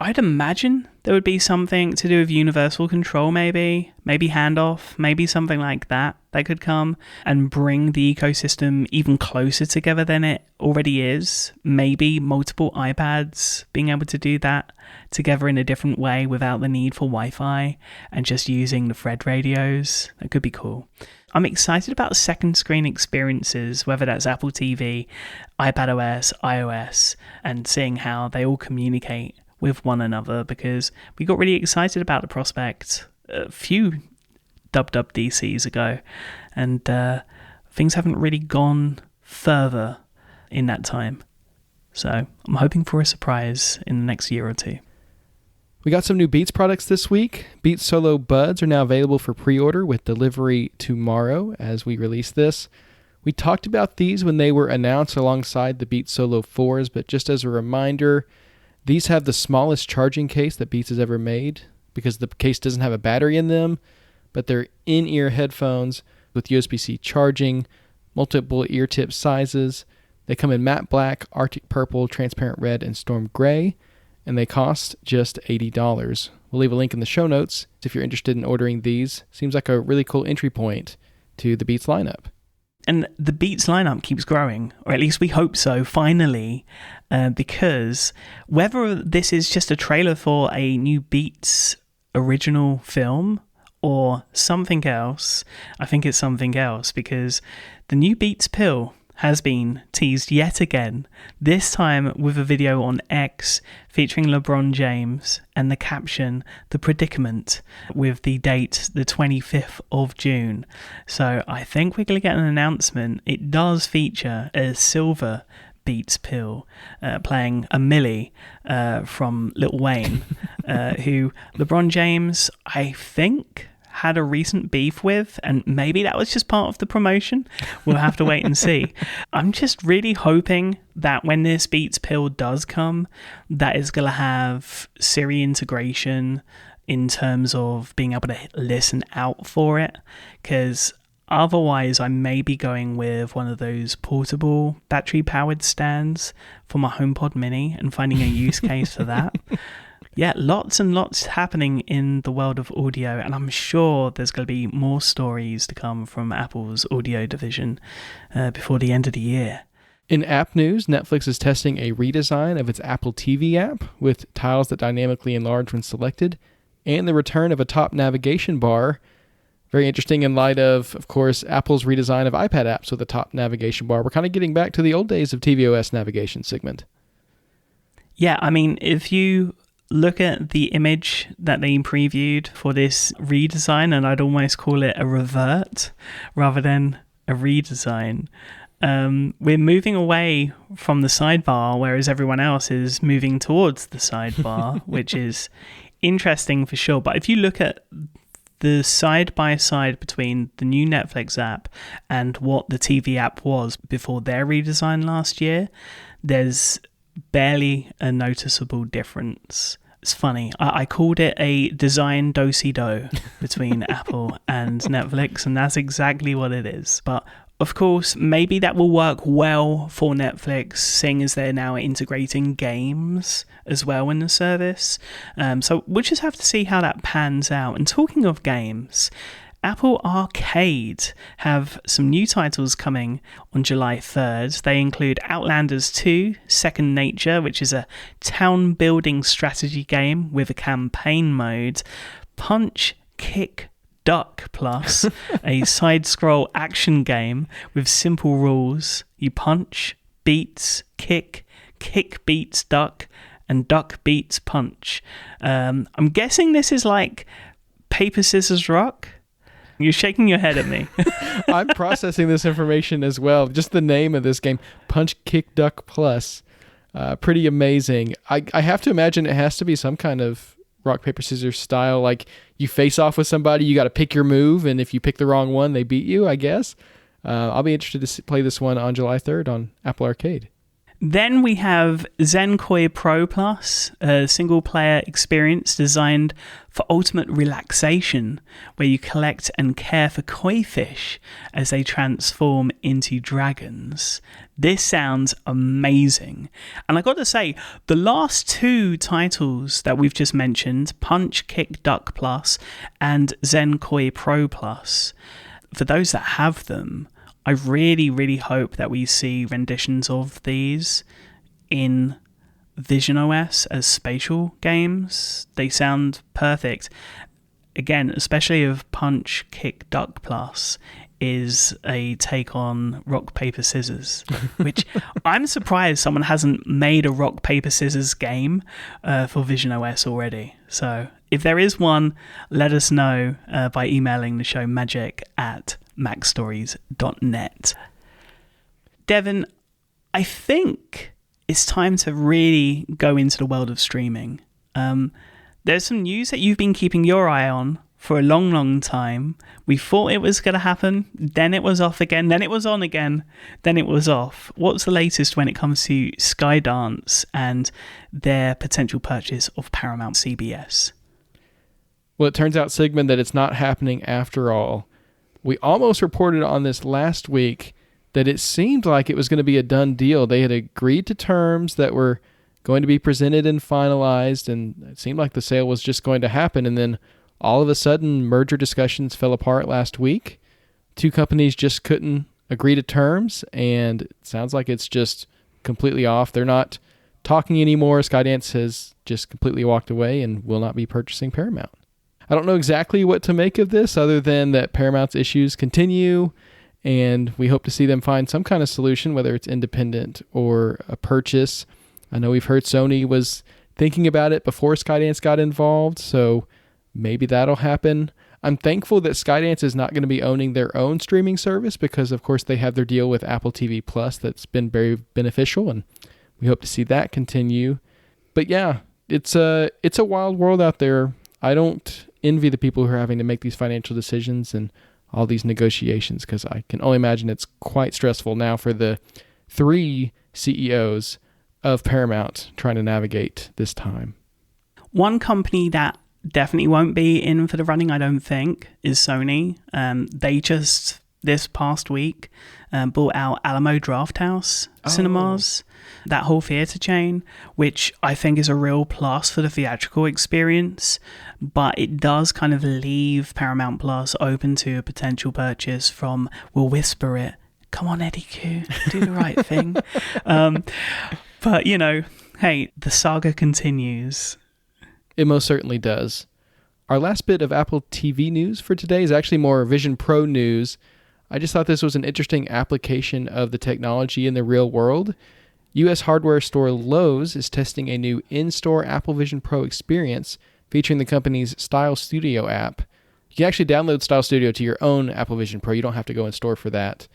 I'd imagine there would be something to do with universal control, maybe handoff, maybe something like that could come and bring the ecosystem even closer together than it already is. Maybe multiple iPads being able to do that together in a different way without the need for Wi-Fi and just using the Thread radios. That could be cool. I'm excited about second screen experiences, whether that's Apple TV, iPadOS, iOS, and seeing how they all communicate with one another, because we got really excited about the prospect a few WWDCs ago, and things haven't really gone further in that time. So I'm hoping for a surprise in the next year or two. We got some new Beats products this week. Beats Solo Buds are now available for pre-order with delivery tomorrow as we release this. We talked about these when they were announced alongside the Beats Solo 4s, but just as a reminder, these have the smallest charging case that Beats has ever made because the case doesn't have a battery in them, but they're in-ear headphones with USB-C charging, multiple ear tip sizes. They come in matte black, Arctic purple, transparent red, and storm gray, and they cost just $80. We'll leave a link in the show notes if you're interested in ordering these. Seems like a really cool entry point to the Beats lineup. And the Beats lineup keeps growing, or at least we hope so, finally, because whether this is just a trailer for a new Beats original film or something else, I think it's something else, because the new Beats pill has been teased yet again, this time with a video on X featuring LeBron James and the caption, "The Predicament," with the date the 25th of June. So I think we're going to get an announcement. It does feature a silver Beats pill playing a Millie from Lil Wayne, who LeBron James, I think, had a recent beef with, and maybe that was just part of the promotion. We'll have to wait and see. I'm just really hoping that when this Beats pill does come, that it's going to have Siri integration, in terms of being able to listen out for it, because otherwise I may be going with one of those portable battery-powered stands for my HomePod Mini and finding a use case for that. Yeah, lots and lots happening in the world of audio, and I'm sure there's going to be more stories to come from Apple's audio division before the end of the year. In app news, Netflix is testing a redesign of its Apple TV app with tiles that dynamically enlarge when selected, and the return of a top navigation bar. Very interesting in light of course, Apple's redesign of iPad apps with a top navigation bar. We're kind of getting back to the old days of tvOS navigation, Sigmund. Yeah, I mean, if you look at the image that they previewed for this redesign, and I'd almost call it a revert rather than a redesign. We're moving away from the sidebar, whereas everyone else is moving towards the sidebar, which is interesting for sure. But if you look at the side-by-side between the new Netflix app and what the TV app was before their redesign last year, there's barely a noticeable difference. It's funny. I called it a design do-si-do between Apple and Netflix, and that's exactly what it is. But of course, maybe that will work well for Netflix, seeing as they're now integrating games as well in the service. So we'll just have to see how that pans out. And talking of games, Apple Arcade have some new titles coming on July 3rd. They include Outlanders 2, Second Nature, which is a town-building strategy game with a campaign mode, Punch, Kick, Duck Plus, a side-scroll action game with simple rules. You punch, beats, kick beats duck, and duck beats punch. I'm guessing this is like paper, scissors, rock? You're shaking your head at me. I'm processing this information as well. Just the name of this game, Punch, Kick, Duck Plus. Pretty amazing. I have to imagine it has to be some kind of rock, paper, scissors style. Like you face off with somebody, you got to pick your move, and if you pick the wrong one, they beat you, I guess. I'll be interested to play this one on July 3rd on Apple Arcade. Then we have Zenkoi Pro Plus, a single-player experience designed for ultimate relaxation, where you collect and care for koi fish as they transform into dragons. This sounds amazing. And I got to say, the last two titles that we've just mentioned, Punch, Kick, Duck Plus and Zenkoi Pro Plus, for those that have them, I really, really hope that we see renditions of these in visionOS as spatial games. They sound perfect. Again, especially if Punch, Kick, Duck Plus is a take on rock, paper, scissors, which I'm surprised someone hasn't made a rock, paper, scissors game for visionOS already. So if there is one, let us know by emailing the show magic@macstories.net. Devon, I think it's time to really go into the world of streaming. There's some news that you've been keeping your eye on for a long, long time. We thought it was going to happen, then it was off again, then it was on again, then it was off. What's the latest when it comes to Skydance and their potential purchase of Paramount CBS? Well, it turns out, Sigmund, that it's not happening after all. We almost reported on this last week that it seemed like it was going to be a done deal. They had agreed to terms that were going to be presented and finalized, and it seemed like the sale was just going to happen. And then all of a sudden, merger discussions fell apart last week. Two companies just couldn't agree to terms, and it sounds like it's just completely off. They're not talking anymore. Skydance has just completely walked away and will not be purchasing Paramount. I don't know exactly what to make of this other than that Paramount's issues continue, and we hope to see them find some kind of solution, whether it's independent or a purchase. I know we've heard Sony was thinking about it before Skydance got involved, so maybe that'll happen. I'm thankful that Skydance is not going to be owning their own streaming service because, of course, they have their deal with Apple TV Plus that's been very beneficial, and we hope to see that continue. But yeah, it's a wild world out there. I don't envy the people who are having to make these financial decisions and all these negotiations, because I can only imagine it's quite stressful now for the three CEOs of Paramount trying to navigate this time. One company that definitely won't be in for the running, I don't think, is Sony. They just, this past week, bought out Alamo Drafthouse Cinemas, that whole theatre chain, which I think is a real plus for the theatrical experience, but it does kind of leave Paramount Plus open to a potential purchase from, we'll whisper it, come on Eddie Q, do the right thing. But, you know, hey, the saga continues. It most certainly does. Our last bit of Apple TV news for today is actually more Vision Pro news. I just thought this was an interesting application of the technology in the real world. U.S. hardware store Lowe's is testing a new in-store Apple Vision Pro experience featuring the company's Style Studio app. You can actually download Style Studio to your own Apple Vision Pro. You don't have to go in store for that.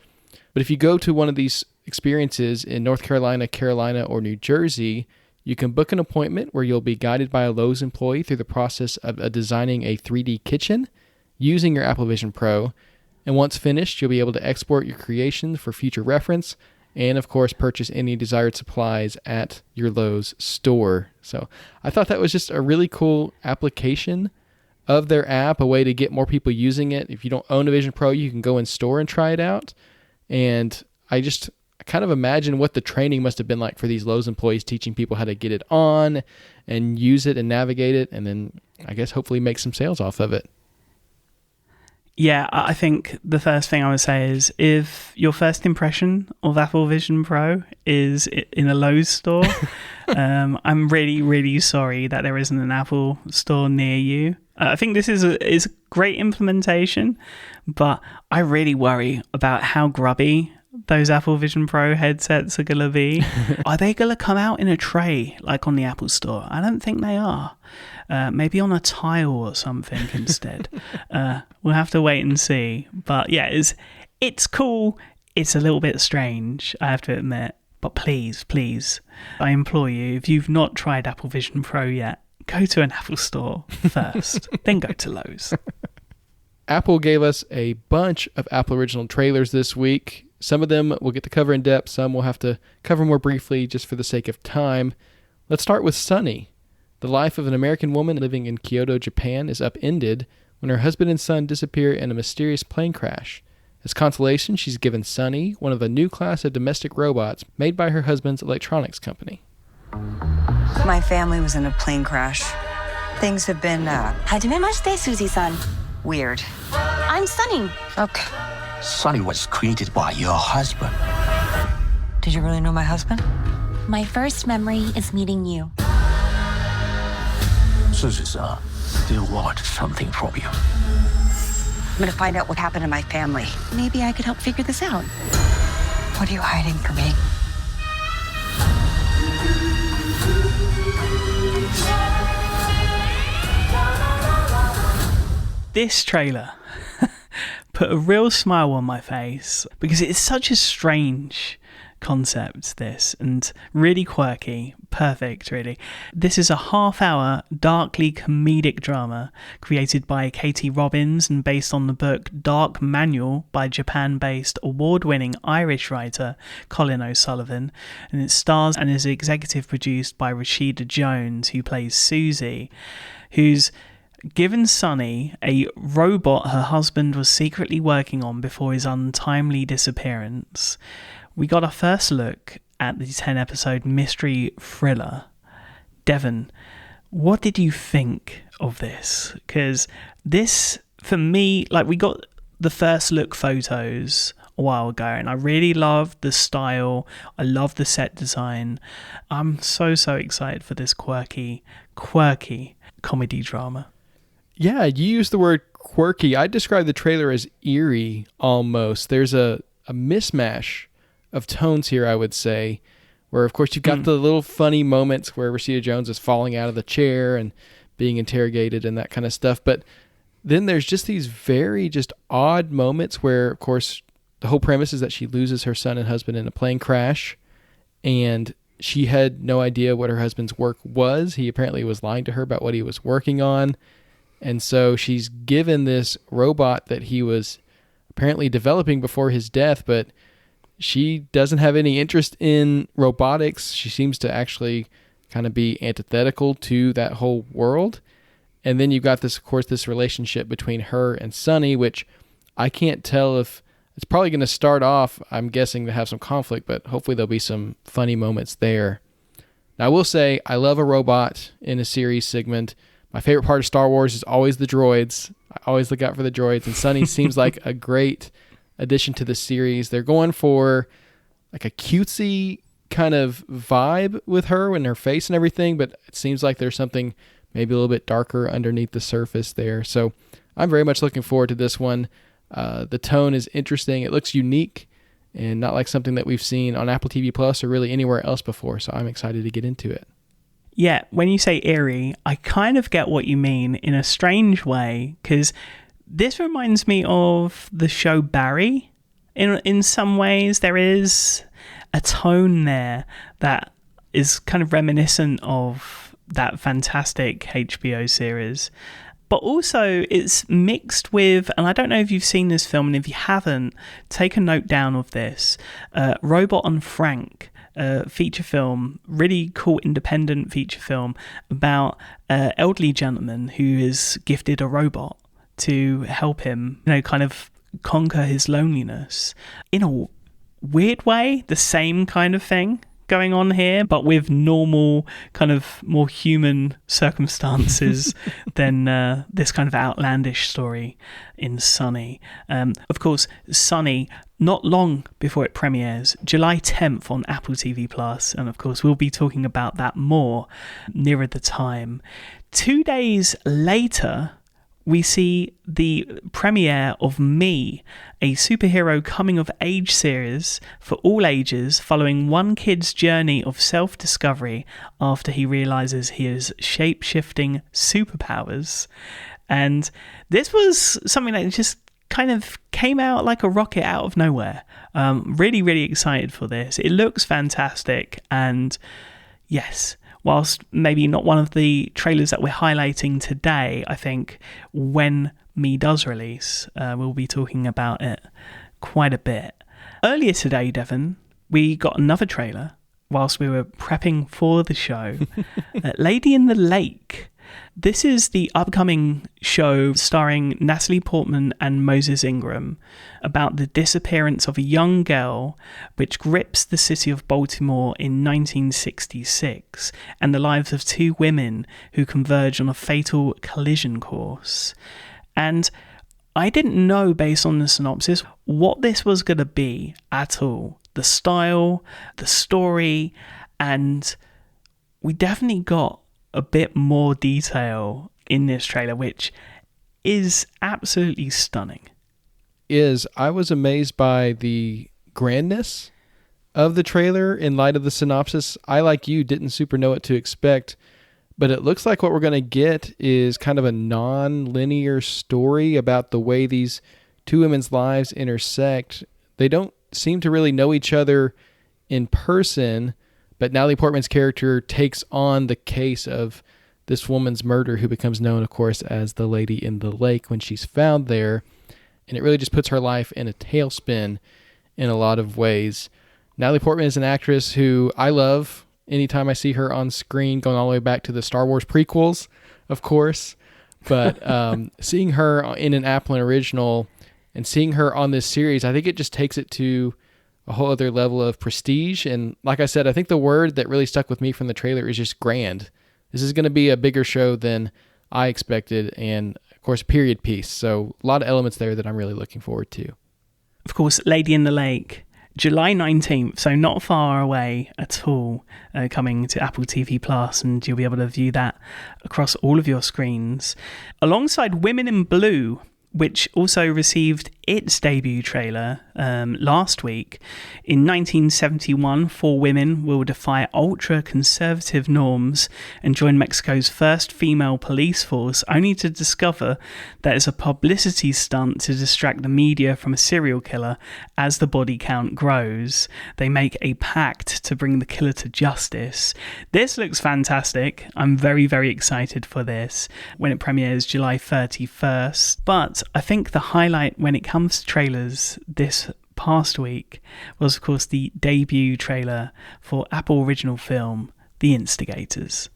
But if you go to one of these experiences in North Carolina, Carolina, or New Jersey, you can book an appointment where you'll be guided by a Lowe's employee through the process of designing a 3D kitchen using your Apple Vision Pro. And once finished, you'll be able to export your creation for future reference and, of course, purchase any desired supplies at your Lowe's store. So I thought that was just a really cool application of their app, a way to get more people using it. If you don't own a Vision Pro, you can go in store and try it out. And I kind of imagine what the training must have been like for these Lowe's employees, teaching people how to get it on and use it and navigate it, and then I guess hopefully make some sales off of it. Yeah, I think the first thing I would say is, if your first impression of Apple Vision Pro is in a Lowe's store, I'm really, really sorry that there isn't an Apple store near you. I think this is a great implementation, but I really worry about how grubby those Apple Vision Pro headsets are going to be. Are they going to come out in a tray like on the Apple Store? I don't think they are. Maybe on a tile or something instead. We'll have to wait and see. But yeah, it's cool. It's a little bit strange, I have to admit. But please, I implore you, if you've not tried Apple Vision Pro yet, go to an Apple Store first, then go to Lowe's. Apple gave us a bunch of Apple original trailers this week. Some of them we'll get to cover in depth. Some we'll have to cover more briefly just for the sake of time. Let's start with Sunny. The life of an American woman living in Kyoto, Japan is upended when her husband and son disappear in a mysterious plane crash. As consolation, she's given Sunny one of a new class of domestic robots made by her husband's electronics company. My family was in a plane crash. Things have been, Hajimemashite, Suzy-san. weird. I'm Sunny. Okay. Sunny was created by your husband. Did you really know my husband? My first memory is meeting you. Suzy-san, do you want something from you? I'm gonna find out what happened to my family. Maybe I could help figure this out. What are you hiding from me? This trailer put a real smile on my face because it's such a strange concept, this, and really quirky. Perfect, really. This is a half-hour, darkly comedic drama created by Katie Robbins and based on the book Dark Manual by Japan-based award-winning Irish writer Colin O'Sullivan, and it stars and is executive produced by Rashida Jones, who plays Susie, who's given Sunny a robot her husband was secretly working on before his untimely disappearance. We got our first look at the 10-episode mystery thriller. Devon, what did you think of this? Because this, for me, like, we got the first look photos a while ago, and I really loved the style. I love the set design. I'm so excited for this quirky comedy drama. Yeah, you used the word quirky. I describe the trailer as eerie almost. There's a mismatch of tones here, I would say, where of course you've got the little funny moments where Rashida Jones is falling out of the chair and being interrogated and that kind of stuff. But then there's just these very just odd moments where, of course, the whole premise is that she loses her son and husband in a plane crash, and she had no idea what her husband's work was. He apparently was lying to her about what he was working on. And so she's given this robot that he was apparently developing before his death, but she doesn't have any interest in robotics. She seems to actually kind of be antithetical to that whole world. And then you've got this, of course, this relationship between her and Sonny, which I can't tell if it's probably going to start off, I'm guessing, to have some conflict, but hopefully there'll be some funny moments there. Now, I will say, I love a robot in a series, Sigmund. My favorite part of Star Wars is always the droids. I always look out for the droids, and Sonny seems like a great addition to the series. They're going for like a cutesy kind of vibe with her and her face and everything, but it seems like there's something maybe a little bit darker underneath the surface there. So I'm very much looking forward to this one. The tone is interesting. It looks unique and not like something that we've seen on Apple TV Plus or really anywhere else before. So I'm excited to get into it. Yeah, when you say eerie, I kind of get what you mean in a strange way, because this reminds me of the show Barry. In some ways, there is a tone there that is kind of reminiscent of that fantastic HBO series. But also, it's mixed with, and I don't know if you've seen this film, and if you haven't, take a note down of this, Robot and Frank. Feature film, really cool independent feature film about an elderly gentleman who is gifted a robot to help him, kind of conquer his loneliness. In a weird way, the same kind of thing going on here, but with normal, kind of more human circumstances than this kind of outlandish story in Sonny. Of course, Sonny, not long before it premieres, July 10th on Apple TV Plus, and of course we'll be talking about that more nearer the time. 2 days later, we see the premiere of Me, a superhero coming-of-age series for all ages following one kid's journey of self-discovery after he realizes he has shape-shifting superpowers. And this was something that just kind of came out like a rocket out of nowhere. Really, really excited for this. It looks fantastic, and yes, whilst maybe not one of the trailers that we're highlighting today, I think when Me does release, we'll be talking about it quite a bit. Earlier today, Devon, we got another trailer whilst we were prepping for the show. Lady in the Lake. This is the upcoming show starring Natalie Portman and Moses Ingram about the disappearance of a young girl which grips the city of Baltimore in 1966 and the lives of two women who converge on a fatal collision course. And I didn't know, based on the synopsis, what this was going to be at all. The style, the story, and we definitely got a bit more detail in this trailer, which is absolutely stunning. I was amazed by the grandness of the trailer in light of the synopsis. I, like you, didn't super know what to expect, but it looks like what we're going to get is kind of a non-linear story about the way these two women's lives intersect. They don't seem to really know each other in person, but Natalie Portman's character takes on the case of this woman's murder, who becomes known, of course, as the Lady in the Lake when she's found there. And it really just puts her life in a tailspin in a lot of ways. Natalie Portman is an actress who I love anytime I see her on screen, going all the way back to the Star Wars prequels, of course. But seeing her in an Apple original and seeing her on this series, I think it just takes it to a whole other level of prestige. And like I said, I think the word that really stuck with me from the trailer is just grand. This is going to be a bigger show than I expected, and of course, period piece. So a lot of elements there that I'm really looking forward to. Of course, Lady in the Lake, July 19th, so not far away at all, coming to Apple TV Plus, and you'll be able to view that across all of your screens. Alongside Women in Blue, which also received its debut trailer last week. In 1971, four women will defy ultra-conservative norms and join Mexico's first female police force, only to discover that it's a publicity stunt to distract the media from a serial killer as the body count grows. They make a pact to bring the killer to justice. This looks fantastic. I'm very, very excited for this when it premieres July 31st. But I think the highlight when it comes to trailers this past week was, of course, the debut trailer for Apple original film The Instigators.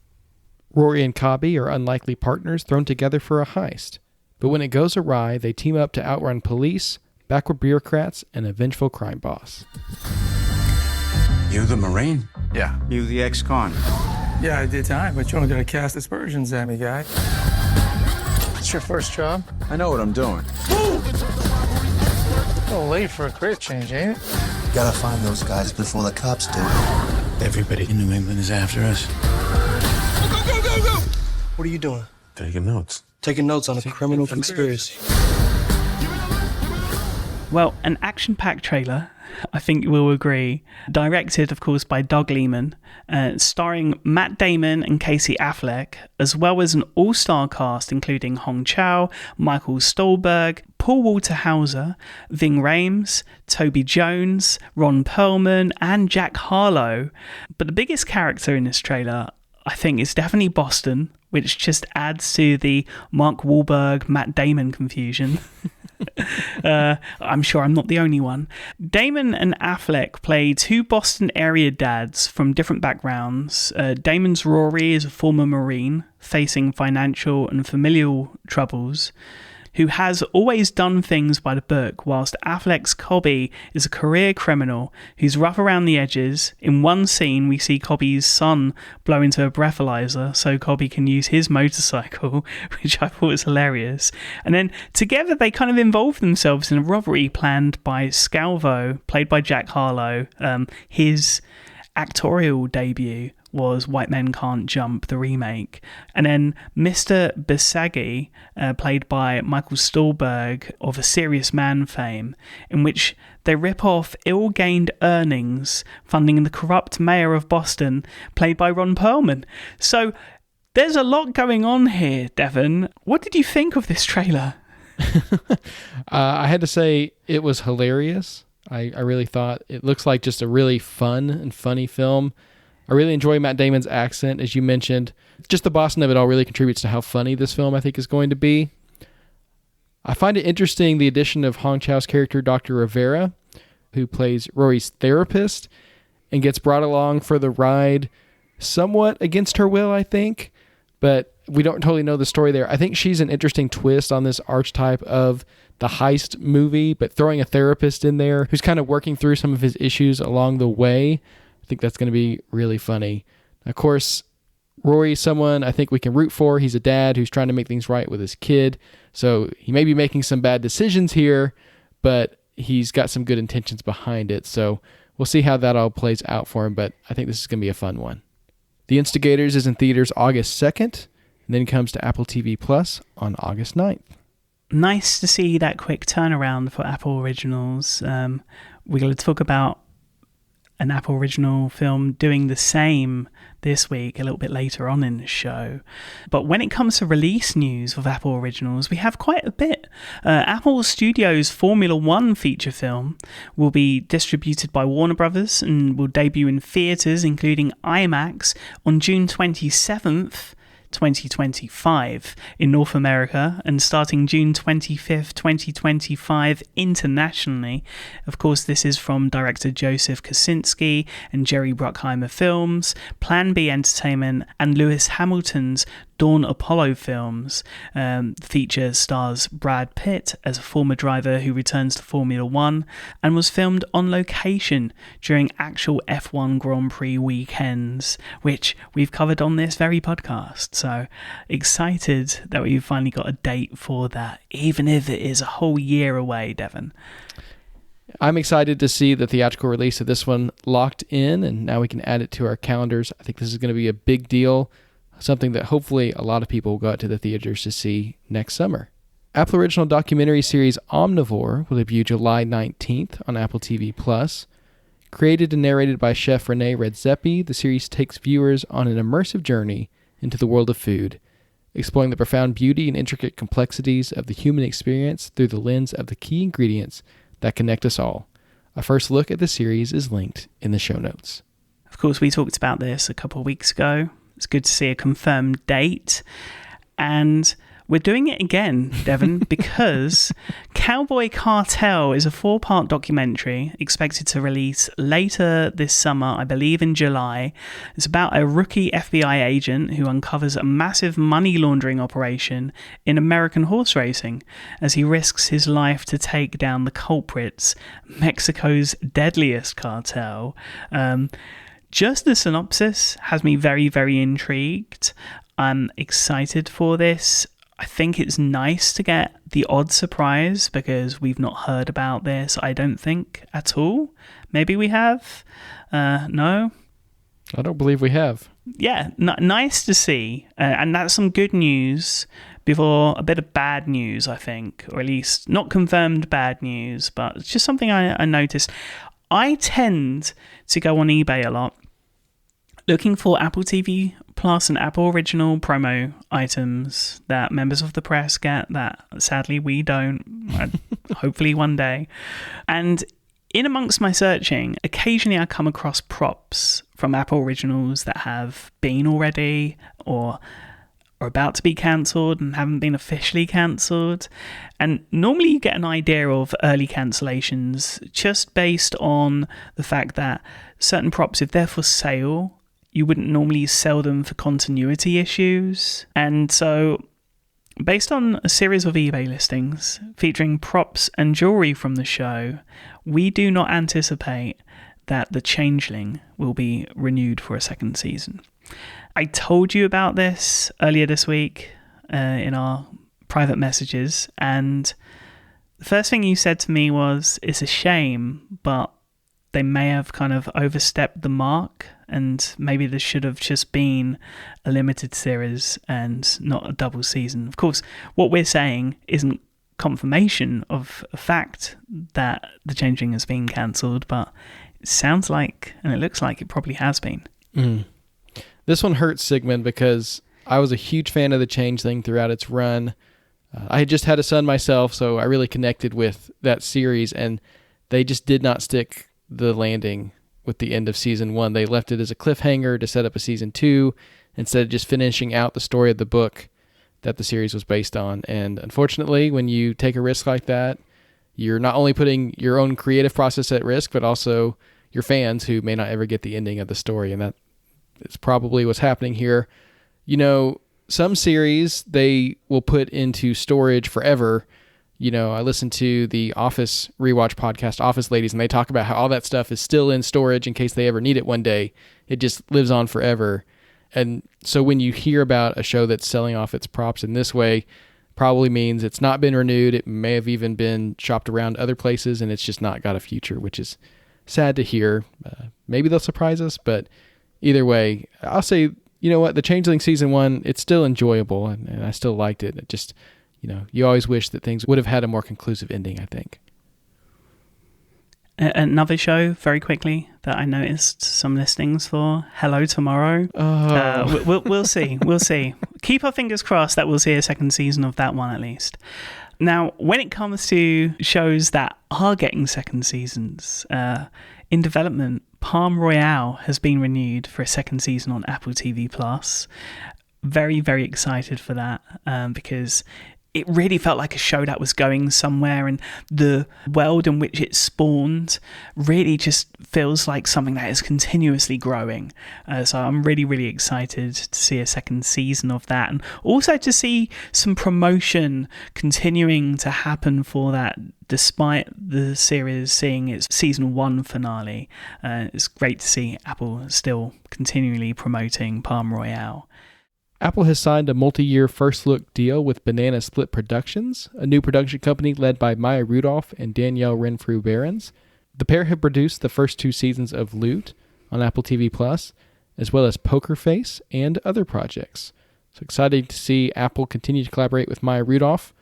Rory and Cobby are unlikely partners thrown together for a heist. But when it goes awry, they team up to outrun police, backward bureaucrats, and a vengeful crime boss. You the Marine? Yeah. You the ex-con? Yeah, I did time, but you're only gonna cast aspersions at me, guy. It's your first job? I know what I'm doing. A little late for a career change, ain't it? Gotta find those guys before the cops do. Everybody in New England is after us. Go! What are you doing? Taking notes. Taking notes on a criminal conspiracy. Well, an action-packed trailer, I think you will agree, directed, of course, by Doug Liman, starring Matt Damon and Casey Affleck, as well as an all-star cast including Hong Chow, Michael Stolberg, Paul Walter Hauser, Ving Rhames, Toby Jones, Ron Perlman, and Jack Harlow. But the biggest character in this trailer, I think, is definitely Boston, which just adds to the Mark Wahlberg, Matt Damon confusion. I'm sure I'm not the only one. Damon and Affleck play two Boston area dads from different backgrounds. Damon's Rory is a former Marine facing financial and familial troubles, who has always done things by the book, whilst Affleck's Cobby is a career criminal who's rough around the edges. In one scene, we see Cobby's son blow into a breathalyzer so Cobby can use his motorcycle, which I thought was hilarious. And then together they kind of involve themselves in a robbery planned by Scalvo, played by Jack Harlow. His actorial debut was White Men Can't Jump, the remake. And then Mr. Bisagi, played by Michael Stolberg of A Serious Man fame, in which they rip off ill-gained earnings funding the corrupt mayor of Boston, played by Ron Perlman. So there's a lot going on here, Devon. What did you think of this trailer? I had to say it was hilarious. I really thought it looks like just a really fun and funny film. I really enjoy Matt Damon's accent, as you mentioned. Just the Boston of it all really contributes to how funny this film, I think, is going to be. I find it interesting the addition of Hong Chau's character, Dr. Rivera, who plays Rory's therapist and gets brought along for the ride somewhat against her will, I think. But we don't totally know the story there. I think she's an interesting twist on this archetype of the heist movie, but throwing a therapist in there who's kind of working through some of his issues along the way. I think that's going to be really funny. Of course, Rory's someone I think we can root for. He's a dad who's trying to make things right with his kid. So he may be making some bad decisions here, but he's got some good intentions behind it. So we'll see how that all plays out for him, but I think this is going to be a fun one. The Instigators is in theaters August 2nd, and then comes to Apple TV Plus on August 9th. Nice to see that quick turnaround for Apple Originals. We're going to talk about an Apple Original film doing the same this week, a little bit later on in the show. But when it comes to release news of Apple Originals, we have quite a bit. Apple Studios' Formula One feature film will be distributed by Warner Brothers and will debut in theatres, including IMAX, on June 27th, 2025 in North America, and starting June 25th, 2025 internationally. Of course, this is from director Joseph Kosinski and Jerry Bruckheimer Films, Plan B Entertainment, and Lewis Hamilton's Dawn Apollo Films. The feature stars Brad Pitt as a former driver who returns to Formula One and was filmed on location during actual F1 Grand Prix weekends, which we've covered on this very podcast. So excited that we've finally got a date for that, even if it is a whole year away, Devon. I'm excited to see the theatrical release of this one locked in, and now we can add it to our calendars. I think this is going to be a big deal. Something that hopefully a lot of people will go out to the theaters to see next summer. Apple Original documentary series Omnivore will debut July 19th on Apple TV+. Created and narrated by chef Rene Redzepi, the series takes viewers on an immersive journey into the world of food, exploring the profound beauty and intricate complexities of the human experience through the lens of the key ingredients that connect us all. A first look at the series is linked in the show notes. Of course, we talked about this a couple of weeks ago. It's good to see a confirmed date. And We're doing it again, Devon, because Cowboy Cartel is a 4-part documentary expected to release later this summer, I believe in July. It's about a rookie FBI agent who uncovers a massive money laundering operation in American horse racing as he risks his life to take down the culprits, Mexico's deadliest cartel. Just the synopsis has me very, very intrigued. I'm excited for this. I think it's nice to get the odd surprise because we've not heard about this, I don't think, at all. Maybe we have? No? I don't believe we have. Yeah, nice to see. And that's some good news before a bit of bad news, I think. Or at least not confirmed bad news, but it's just something I noticed. I tend to go on eBay a lot looking for Apple TV Plus and Apple Original promo items that members of the press get that sadly we don't, hopefully one day. And in amongst my searching, occasionally I come across props from Apple Originals that have been already or are about to be cancelled and haven't been officially cancelled. And normally you get an idea of early cancellations just based on the fact that certain props, if they're for sale, you wouldn't normally sell them for continuity issues. And so, based on a series of eBay listings featuring props and jewelry from the show, we do not anticipate that The Changeling will be renewed for a second season. I told you about this earlier this week in our private messages, and the first thing you said to me was, it's a shame, but they may have kind of overstepped the mark, and maybe this should have just been a limited series and not a double season. Of course, what we're saying isn't confirmation of a fact that The Changeling has been cancelled, but it sounds like, and it looks like it probably has been. This one hurts Sigmund because I was a huge fan of The Changeling throughout its run. I had just had a son myself, so I really connected with that series, and they just did not stick the landing with the end of season 1. They left it as a cliffhanger to set up a season 2 instead of just finishing out the story of the book that the series was based on. And unfortunately, when you take a risk like that, you're not only putting your own creative process at risk, but also your fans who may not ever get the ending of the story. And that is probably what's happening here. You know, some series they will put into storage forever. You know, I listened to the Office rewatch podcast, Office Ladies, and they talk about how all that stuff is still in storage in case they ever need it one day. It just lives on forever. And so when you hear about a show that's selling off its props in this way, probably means it's not been renewed. It may have even been shopped around other places, and it's just not got a future, which is sad to hear. Maybe they'll surprise us, but either way, I'll say, you know what, The Changeling season 1, it's still enjoyable, and I still liked it. It just, you know, you always wish that things would have had a more conclusive ending, I think. Another show, very quickly, that I noticed some listings for, Hello Tomorrow. We'll see. We'll see. Keep our fingers crossed that we'll see a second season of that one at least. Now, when it comes to shows that are getting second seasons, in development, Palm Royale has been renewed for a second season on Apple TV Plus. Very, very excited for that because it really felt like a show that was going somewhere, and the world in which it spawned really just feels like something that is continuously growing. So I'm really, really excited to see a second season of that, and also to see some promotion continuing to happen for that despite the series seeing its season 1 finale. It's great to see Apple still continually promoting Palm Royale. Apple has signed a multi-year first-look deal with Banana Split Productions, a new production company led by Maya Rudolph and Danielle Renfrew-Behrens. The pair have produced the first 2 seasons of Loot on Apple TV Plus, as well as Poker Face and other projects. So excited to see Apple continue to collaborate with Maya Rudolph.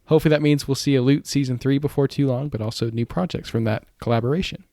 Hopefully that means we'll see a Loot Season 3 before too long, but also new projects from that collaboration.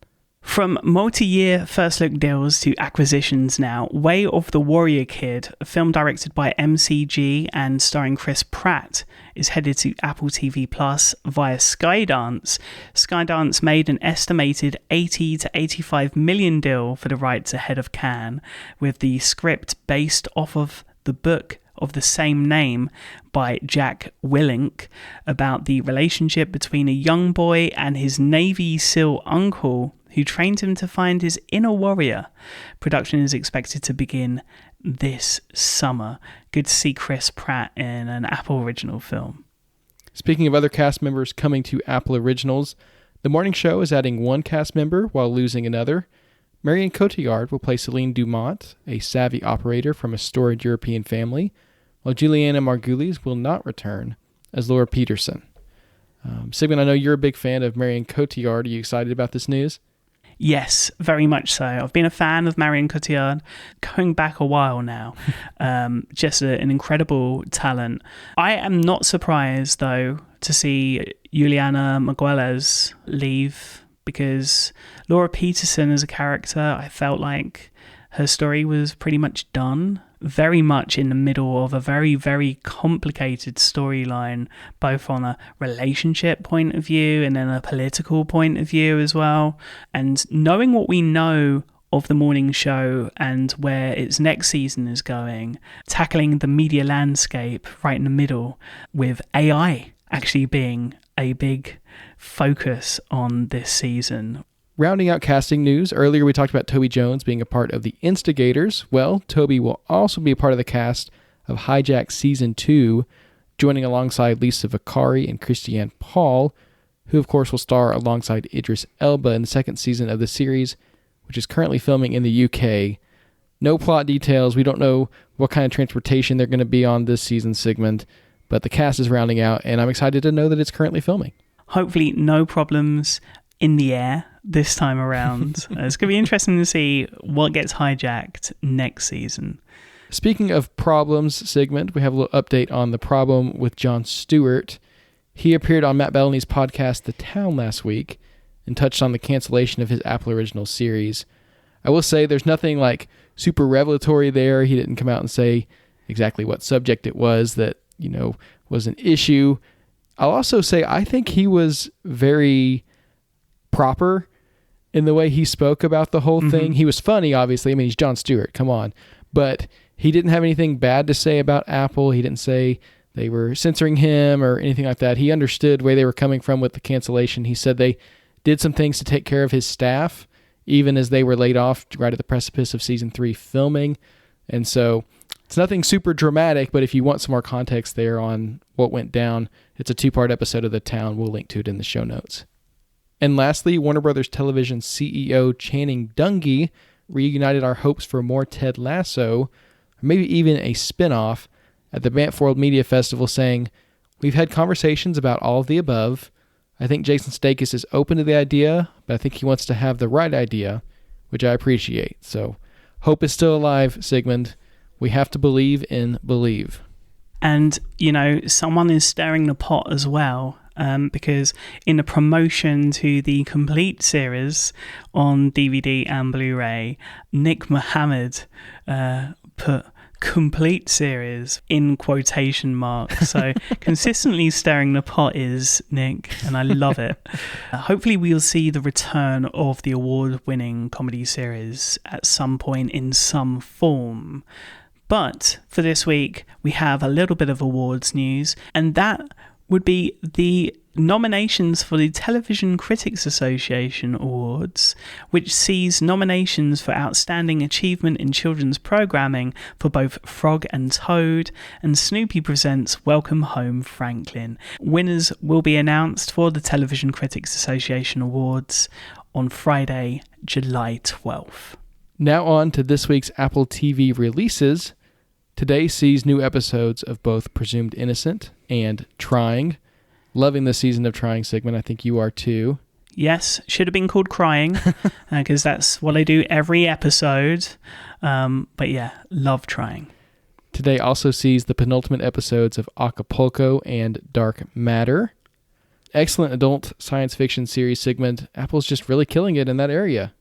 From multi-year first-look deals to acquisitions now, Way of the Warrior Kid, a film directed by MCG and starring Chris Pratt, is headed to Apple TV Plus via Skydance. Skydance made an estimated 80 to 85 million deal for the rights ahead of Cannes, with the script based off of the book of the same name by Jack Willink about the relationship between a young boy and his Navy SEAL uncle who trained him to find his inner warrior. Production is expected to begin this summer. Good to see Chris Pratt in an Apple original film. Speaking of other cast members coming to Apple Originals, the morning show is adding one cast member while losing another. Marion Cotillard will play Celine Dumont, a savvy operator from a storied European family, while Juliana Margulies will not return as Laura Peterson. Sigmund, I know you're a big fan of Marion Cotillard. Are you excited about this news? Yes, very much so. I've been a fan of Marion Cotillard going back a while now. Just an incredible talent. I am not surprised, though, to see Juliana Margulies leave, because Laura Peterson as a character, I felt like her story was pretty much done. Very much in the middle of a very, very complicated storyline, both on a relationship point of view and then a political point of view as well. And knowing what we know of the morning show and where its next season is going, tackling the media landscape right in the middle, with AI actually being a big focus on this season. Rounding out casting news, earlier we talked about Toby Jones being a part of the Instigators. Well, Toby will also be a part of the cast of Hijack Season 2, joining alongside Lisa Vicari and Christiane Paul, who of course will star alongside Idris Elba in the second season of the series, which is currently filming in the UK. No plot details. We don't know what kind of transportation they're going to be on this season, Sigmund, but the cast is rounding out, and I'm excited to know that it's currently filming. Hopefully no problems in the air this time around. It's going to be interesting to see what gets hijacked next season. Speaking of problems, Sigmund, we have a little update on the problem with Jon Stewart. He appeared on Matt Bellany's podcast, The Town, last week and touched on the cancellation of his Apple Original series. I will say there's nothing like super revelatory there. He didn't come out and say exactly what subject it was that, was an issue. I'll also say I think he was very proper in the way he spoke about the whole thing. He was funny, obviously. I mean, he's Jon Stewart, come on. But he didn't have anything bad to say about Apple. He didn't say they were censoring him or anything like that. He understood where they were coming from with the cancellation. He said they did some things to take care of his staff, even as they were laid off right at the precipice of season 3 filming. And so it's nothing super dramatic, but if you want some more context there on what went down, it's a 2-part episode of The Town. We'll link to it in the show notes. And lastly, Warner Brothers Television CEO Channing Dungey reunited our hopes for more Ted Lasso, or maybe even a spin-off, at the Banff World Media Festival, saying, "We've had conversations about all of the above. I think Jason Sudeikis is open to the idea, but I think he wants to have the right idea, which I appreciate. So, hope is still alive, Sigmund. We have to believe in believe." And, someone is stirring the pot as well. Because in the promotion to the complete series on DVD and Blu-ray, Nick Mohammed put complete series in quotation marks. So consistently stirring the pot is Nick, and I love it. Hopefully we'll see the return of the award-winning comedy series at some point in some form. But for this week, we have a little bit of awards news, and that would be the nominations for the Television Critics Association Awards, which sees nominations for Outstanding Achievement in Children's Programming for both Frog and Toad and Snoopy Presents Welcome Home Franklin. Winners will be announced for the Television Critics Association Awards on Friday, July 12th. Now on to this week's Apple TV releases. Today sees new episodes of both Presumed Innocent and Trying. Loving this season of Trying, Sigmund. I think you are too. Yes, should have been called Crying, because that's what I do every episode. But yeah, love Trying. Today also sees the penultimate episodes of Acapulco and Dark Matter. Excellent adult science fiction series, Sigmund. Apple's just really killing it in that area.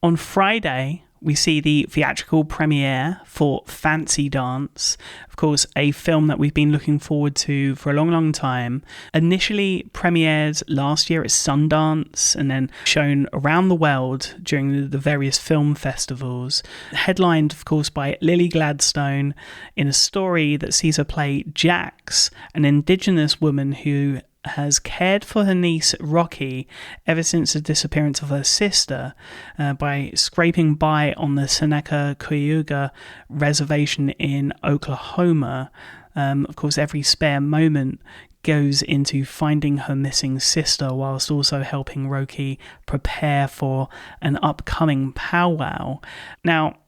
On Friday, we see the theatrical premiere for Fancy Dance. Of course, a film that we've been looking forward to for a long, long time. Initially premiered last year at Sundance and then shown around the world during the various film festivals. Headlined, of course, by Lily Gladstone in a story that sees her play Jax, an Indigenous woman who has cared for her niece Rocky ever since the disappearance of her sister by scraping by on the Seneca Cayuga reservation in Oklahoma. Of course, every spare moment goes into finding her missing sister whilst also helping Rocky prepare for an upcoming powwow. Now,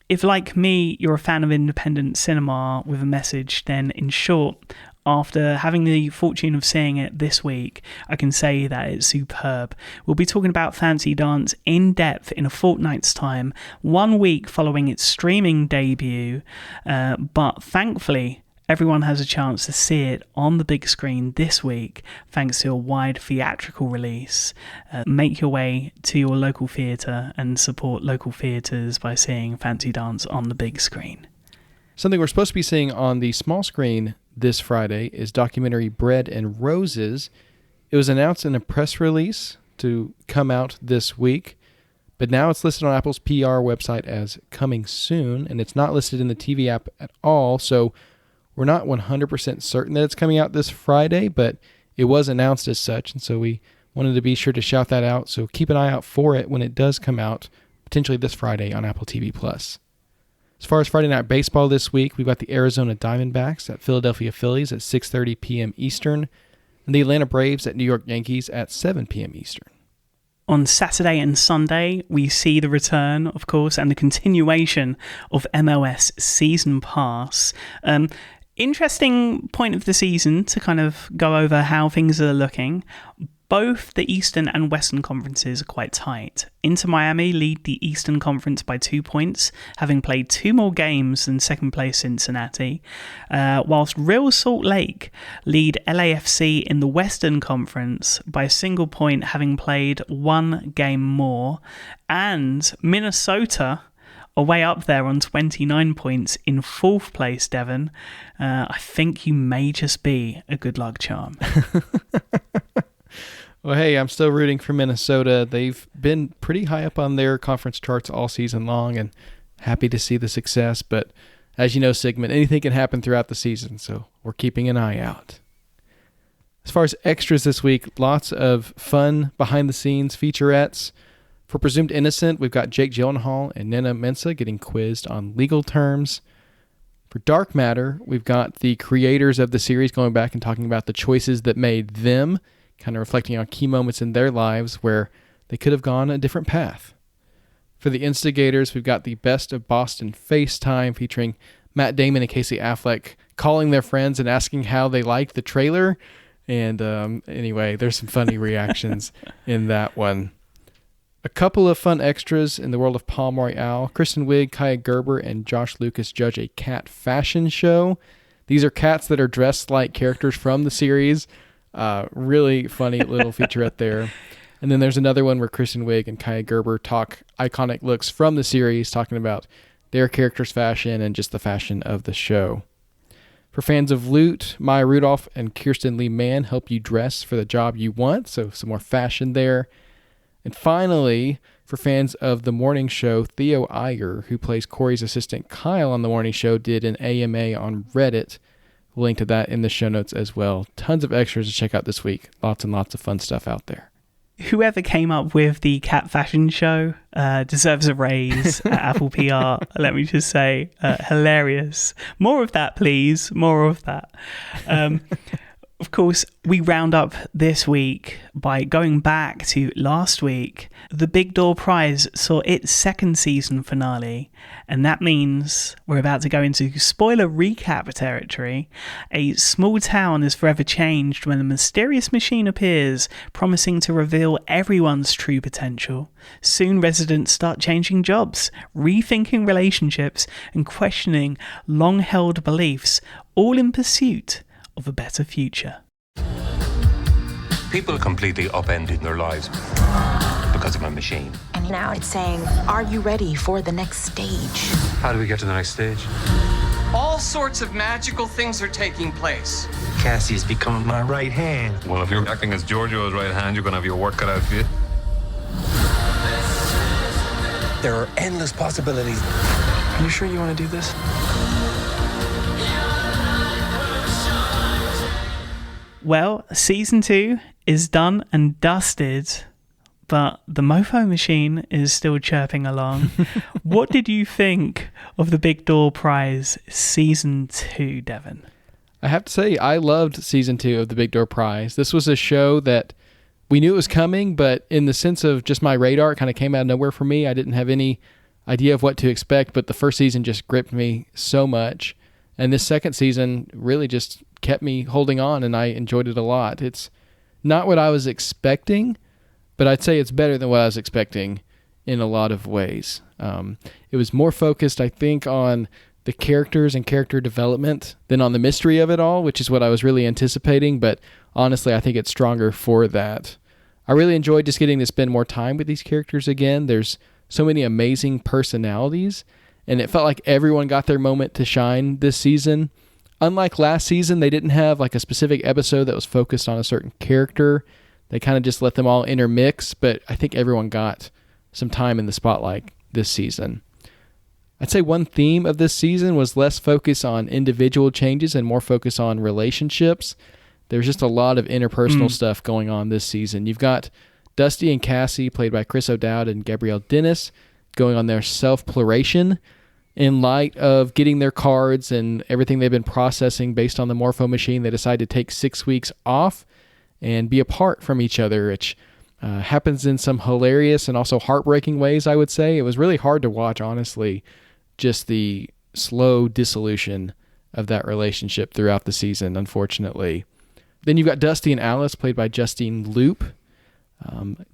if like me, you're a fan of independent cinema with a message, then in short, after having the fortune of seeing it this week, I can say that it's superb. We'll be talking about Fancy Dance in depth in a fortnight's time, 1 week following its streaming debut, but thankfully everyone has a chance to see it on the big screen this week thanks to a wide theatrical release. Make your way to your local theatre and support local theatres by seeing Fancy Dance on the big screen. Something we're supposed to be seeing on the small screen this Friday is documentary Bread and Roses. It was announced in a press release to come out this week, but now it's listed on Apple's PR website as coming soon, and it's not listed in the TV app at all, so we're not 100% certain that it's coming out this Friday, but it was announced as such, and so we wanted to be sure to shout that out, so keep an eye out for it when it does come out, potentially this Friday on Apple TV+. As far as Friday Night Baseball this week, we've got the Arizona Diamondbacks at Philadelphia Phillies at 6:30 p.m. Eastern, and the Atlanta Braves at New York Yankees at 7 p.m. Eastern. On Saturday and Sunday, we see the return, of course, and the continuation of MOS Season Pass. Interesting point of the season to kind of go over how things are looking. Both the Eastern and Western conferences are quite tight. Inter Miami lead the Eastern Conference by 2 points, having played 2 more games than second place Cincinnati, whilst Real Salt Lake lead LAFC in the Western Conference by a single point, having played 1 game more, and Minnesota are way up there on 29 points in 4th place, Devon. I think you may just be a good luck charm. Well, hey, I'm still rooting for Minnesota. They've been pretty high up on their conference charts all season long, and happy to see the success. But as you know, Sigmund, anything can happen throughout the season, so we're keeping an eye out. As far as extras this week, lots of fun behind-the-scenes featurettes. For Presumed Innocent, we've got Jake Gyllenhaal and Nina Mensa getting quizzed on legal terms. For Dark Matter, we've got the creators of the series going back and talking about the choices that made them, kind of reflecting on key moments in their lives where they could have gone a different path. For The Instigators, we've got the Best of Boston FaceTime featuring Matt Damon and Casey Affleck calling their friends and asking how they liked the trailer. And anyway, there's some funny reactions in that one. A couple of fun extras in the world of Palm Royale. Kristen Wiig, Kaya Gerber, and Josh Lucas judge a cat fashion show. These are cats that are dressed like characters from the series. Really funny little featurette there. And then there's another one where Kristen Wiig and Kaya Gerber talk iconic looks from the series, talking about their characters' fashion and just the fashion of the show. For fans of Loot, Maya Rudolph and Kirsten Lee Mann help you dress for the job you want, so some more fashion there. And finally, for fans of The Morning Show, Theo Iyer, who plays Corey's assistant Kyle on The Morning Show, did an AMA on Reddit. We'll link to that in the show notes as well. Tons of extras to check out this week. Lots and lots of fun stuff out there. Whoever came up with the cat fashion show deserves a raise at Apple PR. Let me just say, hilarious. More of that, please. More of that. Of course, we round up this week by going back to last week. The Big Door Prize saw its 2nd season finale, and that means we're about to go into spoiler recap territory. A small town is forever changed when a mysterious machine appears, promising to reveal everyone's true potential. Soon residents start changing jobs, rethinking relationships, and questioning long-held beliefs, all in pursuit of a better future. People completely upended their lives because of a machine. And now. It's saying, are you ready for the next stage? How do we get to the next stage? All sorts of magical things are taking place. Cassie's becoming my right hand. Well, if you're acting as Giorgio's right hand, you're going to have your work cut out for you. There are endless possibilities. Are you sure you want to do this? Well, season 2 is done and dusted, but the mofo machine is still chirping along. What did you think of the Big Door Prize season 2, Devon? I have to say, I loved season 2 of the Big Door Prize. This was a show that we knew it was coming, but in the sense of just my radar, it kind of came out of nowhere for me. I didn't have any idea of what to expect, but the first season just gripped me so much. And this second season really just kept me holding on, and I enjoyed it a lot. It's not what I was expecting, but I'd say it's better than what I was expecting in a lot of ways. It was more focused, I think, on the characters and character development than on the mystery of it all, which is what I was really anticipating. But honestly, I think it's stronger for that. I really enjoyed just getting to spend more time with these characters again. There's so many amazing personalities, and it felt like everyone got their moment to shine this season. Unlike last season, they didn't have like a specific episode that was focused on a certain character. They kind of just let them all intermix, but I think everyone got some time in the spotlight this season. I'd say one theme of this season was less focus on individual changes and more focus on relationships. There's just a lot of interpersonal stuff going on this season. You've got Dusty and Cassie, played by Chris O'Dowd and Gabrielle Dennis, going on their self-pluration in light of getting their cards and everything they've been processing based on the Morpho machine. They decide to take 6 weeks off and be apart from each other, which happens in some hilarious and also heartbreaking ways, I would say. It was really hard to watch, honestly, just the slow dissolution of that relationship throughout the season, unfortunately. Then you've got Dusty and Alice, played by Justine Loop.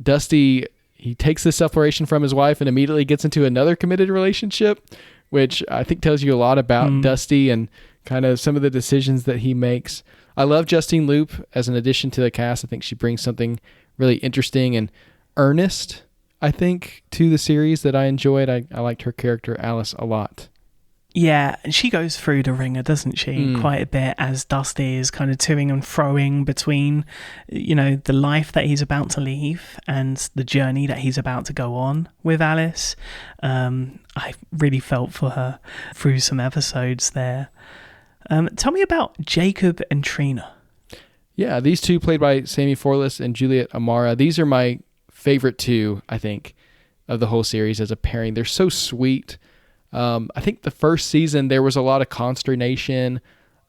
Dusty, he takes this separation from his wife and immediately gets into another committed relationship, which I think tells you a lot about Dusty and kind of some of the decisions that he makes. I love Justine Loop as an addition to the cast. I think she brings something really interesting and earnest, I think, to the series that I enjoyed. I liked her character, Alice, a lot. Yeah, and she goes through the ringer, doesn't she? Quite a bit, as Dusty is kind of toing and froing between, the life that he's about to leave and the journey that he's about to go on with Alice. I really felt for her through some episodes there. Tell me about Jacob and Trina. Yeah, these two, played by Sammy Forless and Juliet Amara. These are my favorite two, I think, of the whole series as a pairing. They're so sweet. I think the first season there was a lot of consternation,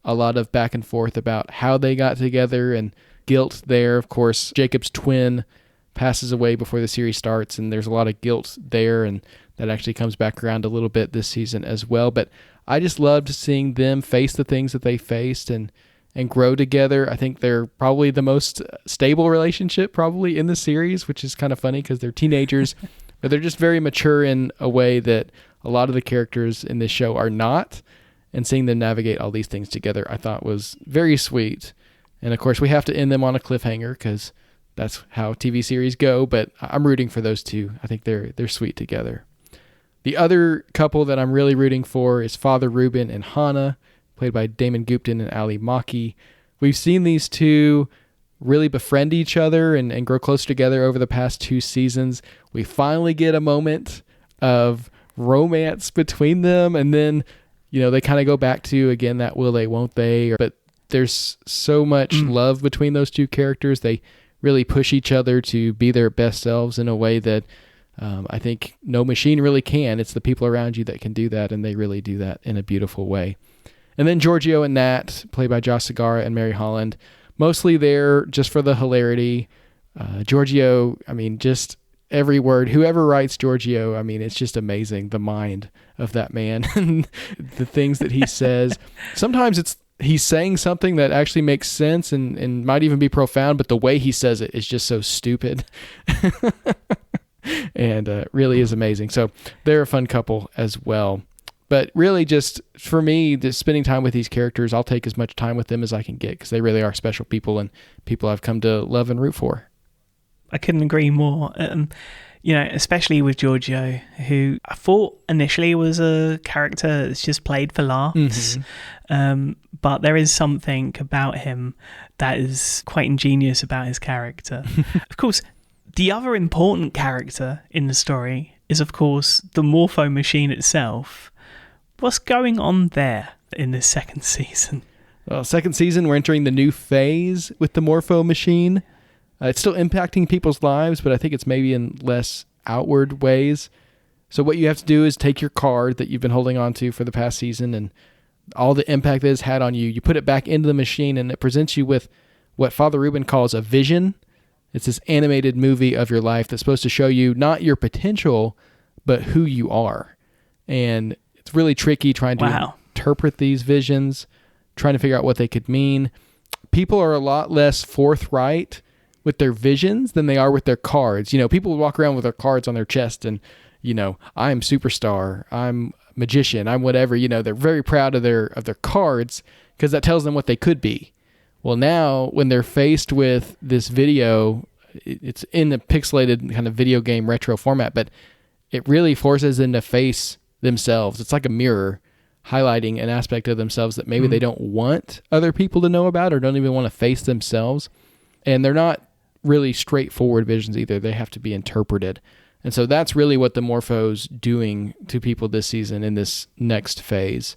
a lot of back and forth about how they got together and guilt there. Of course, Jacob's twin passes away before the series starts, and there's a lot of guilt there, and that actually comes back around a little bit this season as well. But I just loved seeing them face the things that they faced and grow together. I think they're probably the most stable relationship probably in the series, which is kind of funny because they're teenagers, but they're just very mature in a way that a lot of the characters in this show are not. And seeing them navigate all these things together, I thought was very sweet. And of course, we have to end them on a cliffhanger because that's how TV series go. But I'm rooting for those two. I think they're sweet together. The other couple that I'm really rooting for is Father Ruben and Hannah, played by Damon Gupton and Ali Maki. We've seen these two really befriend each other and grow closer together over the past 2 seasons. We finally get a moment of romance between them, and then they kind of go back to, again, that will they, won't they, but there's so much love between those two characters. They really push each other to be their best selves in a way that I think no machine really can. It's the people around you that can do that, and they really do that in a beautiful way. And then Giorgio and Nat, played by Josh Segarra and Mary Holland, mostly there just for the hilarity. Giorgio, just every word. Whoever writes Giorgio, it's just amazing, the mind of that man and the things that he says. Sometimes he's saying something that actually makes sense and might even be profound, but the way he says it is just so stupid. And really is amazing. So they're a fun couple as well. But really, just for me, just spending time with these characters, I'll take as much time with them as I can get because they really are special people and people I've come to love and root for. I couldn't agree more. especially with Giorgio, who I thought initially was a character that's just played for laughs. But there is something about him that is quite ingenious about his character. Of course, the other important character in the story is, of course, the Morpho machine itself. What's going on there in this second season? Well, second season, we're entering the new phase with the Morpho machine. It's still impacting people's lives, but I think it's maybe in less outward ways. So what you have to do is take your card that you've been holding on to for the past season and all the impact that it's had on you. You put it back into the machine, and it presents you with what Father Ruben calls a vision. It's this animated movie of your life that's supposed to show you not your potential, but who you are. And it's really tricky trying to interpret these visions, trying to figure out what they could mean. People are a lot less forthright with their visions than they are with their cards. People would walk around with their cards on their chest and, I'm superstar, I'm magician, I'm whatever. They're very proud of their cards because that tells them what they could be. Well, now when they're faced with this video, it's in the pixelated kind of video game retro format, but it really forces them to face themselves. It's like a mirror highlighting an aspect of themselves that maybe they don't want other people to know about or don't even want to face themselves. And they're not really straightforward visions either. They have to be interpreted. And so that's really what the Morpho's doing to people this season in this next phase.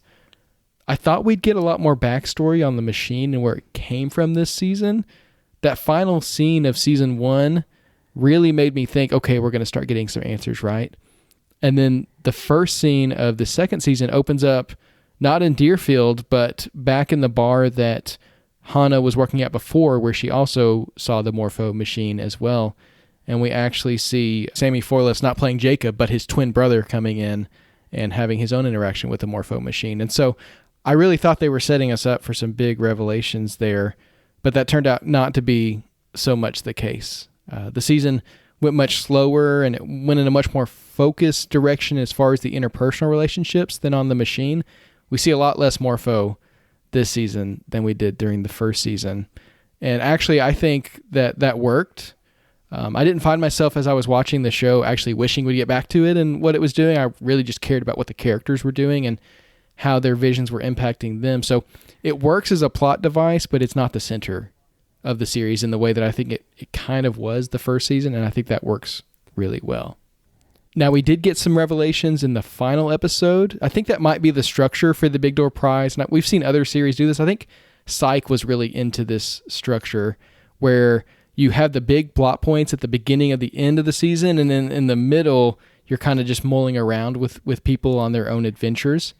I thought we'd get a lot more backstory on the machine and where it came from this season. That final scene of season 1 really made me think, okay, we're going to start getting some answers, right? And then the first scene of the second season opens up not in Deerfield, but back in the bar that Hana was working at before, where she also saw the Morpho machine as well. And we actually see Sammy Forless not playing Jacob, but his twin brother coming in and having his own interaction with the Morpho machine. And so I really thought they were setting us up for some big revelations there, but that turned out not to be so much the case. The season went much slower, and it went in a much more focused direction as far as the interpersonal relationships than on the machine. We see a lot less Morpho this season than we did during the first season. And actually, I think that worked. I didn't find myself as I was watching the show actually wishing we'd get back to it and what it was doing. I really just cared about what the characters were doing and how their visions were impacting them. So it works as a plot device, but it's not the center of the series in the way that I think it kind of was the first season, and I think that works really well. Now, we did get some revelations in the final episode. I think that might be the structure for the Big Door Prize. Now, we've seen other series do this. I think Psych was really into this structure where you have the big plot points at the beginning of the end of the season, and then in the middle, you're kind of just mulling around with people on their own adventures.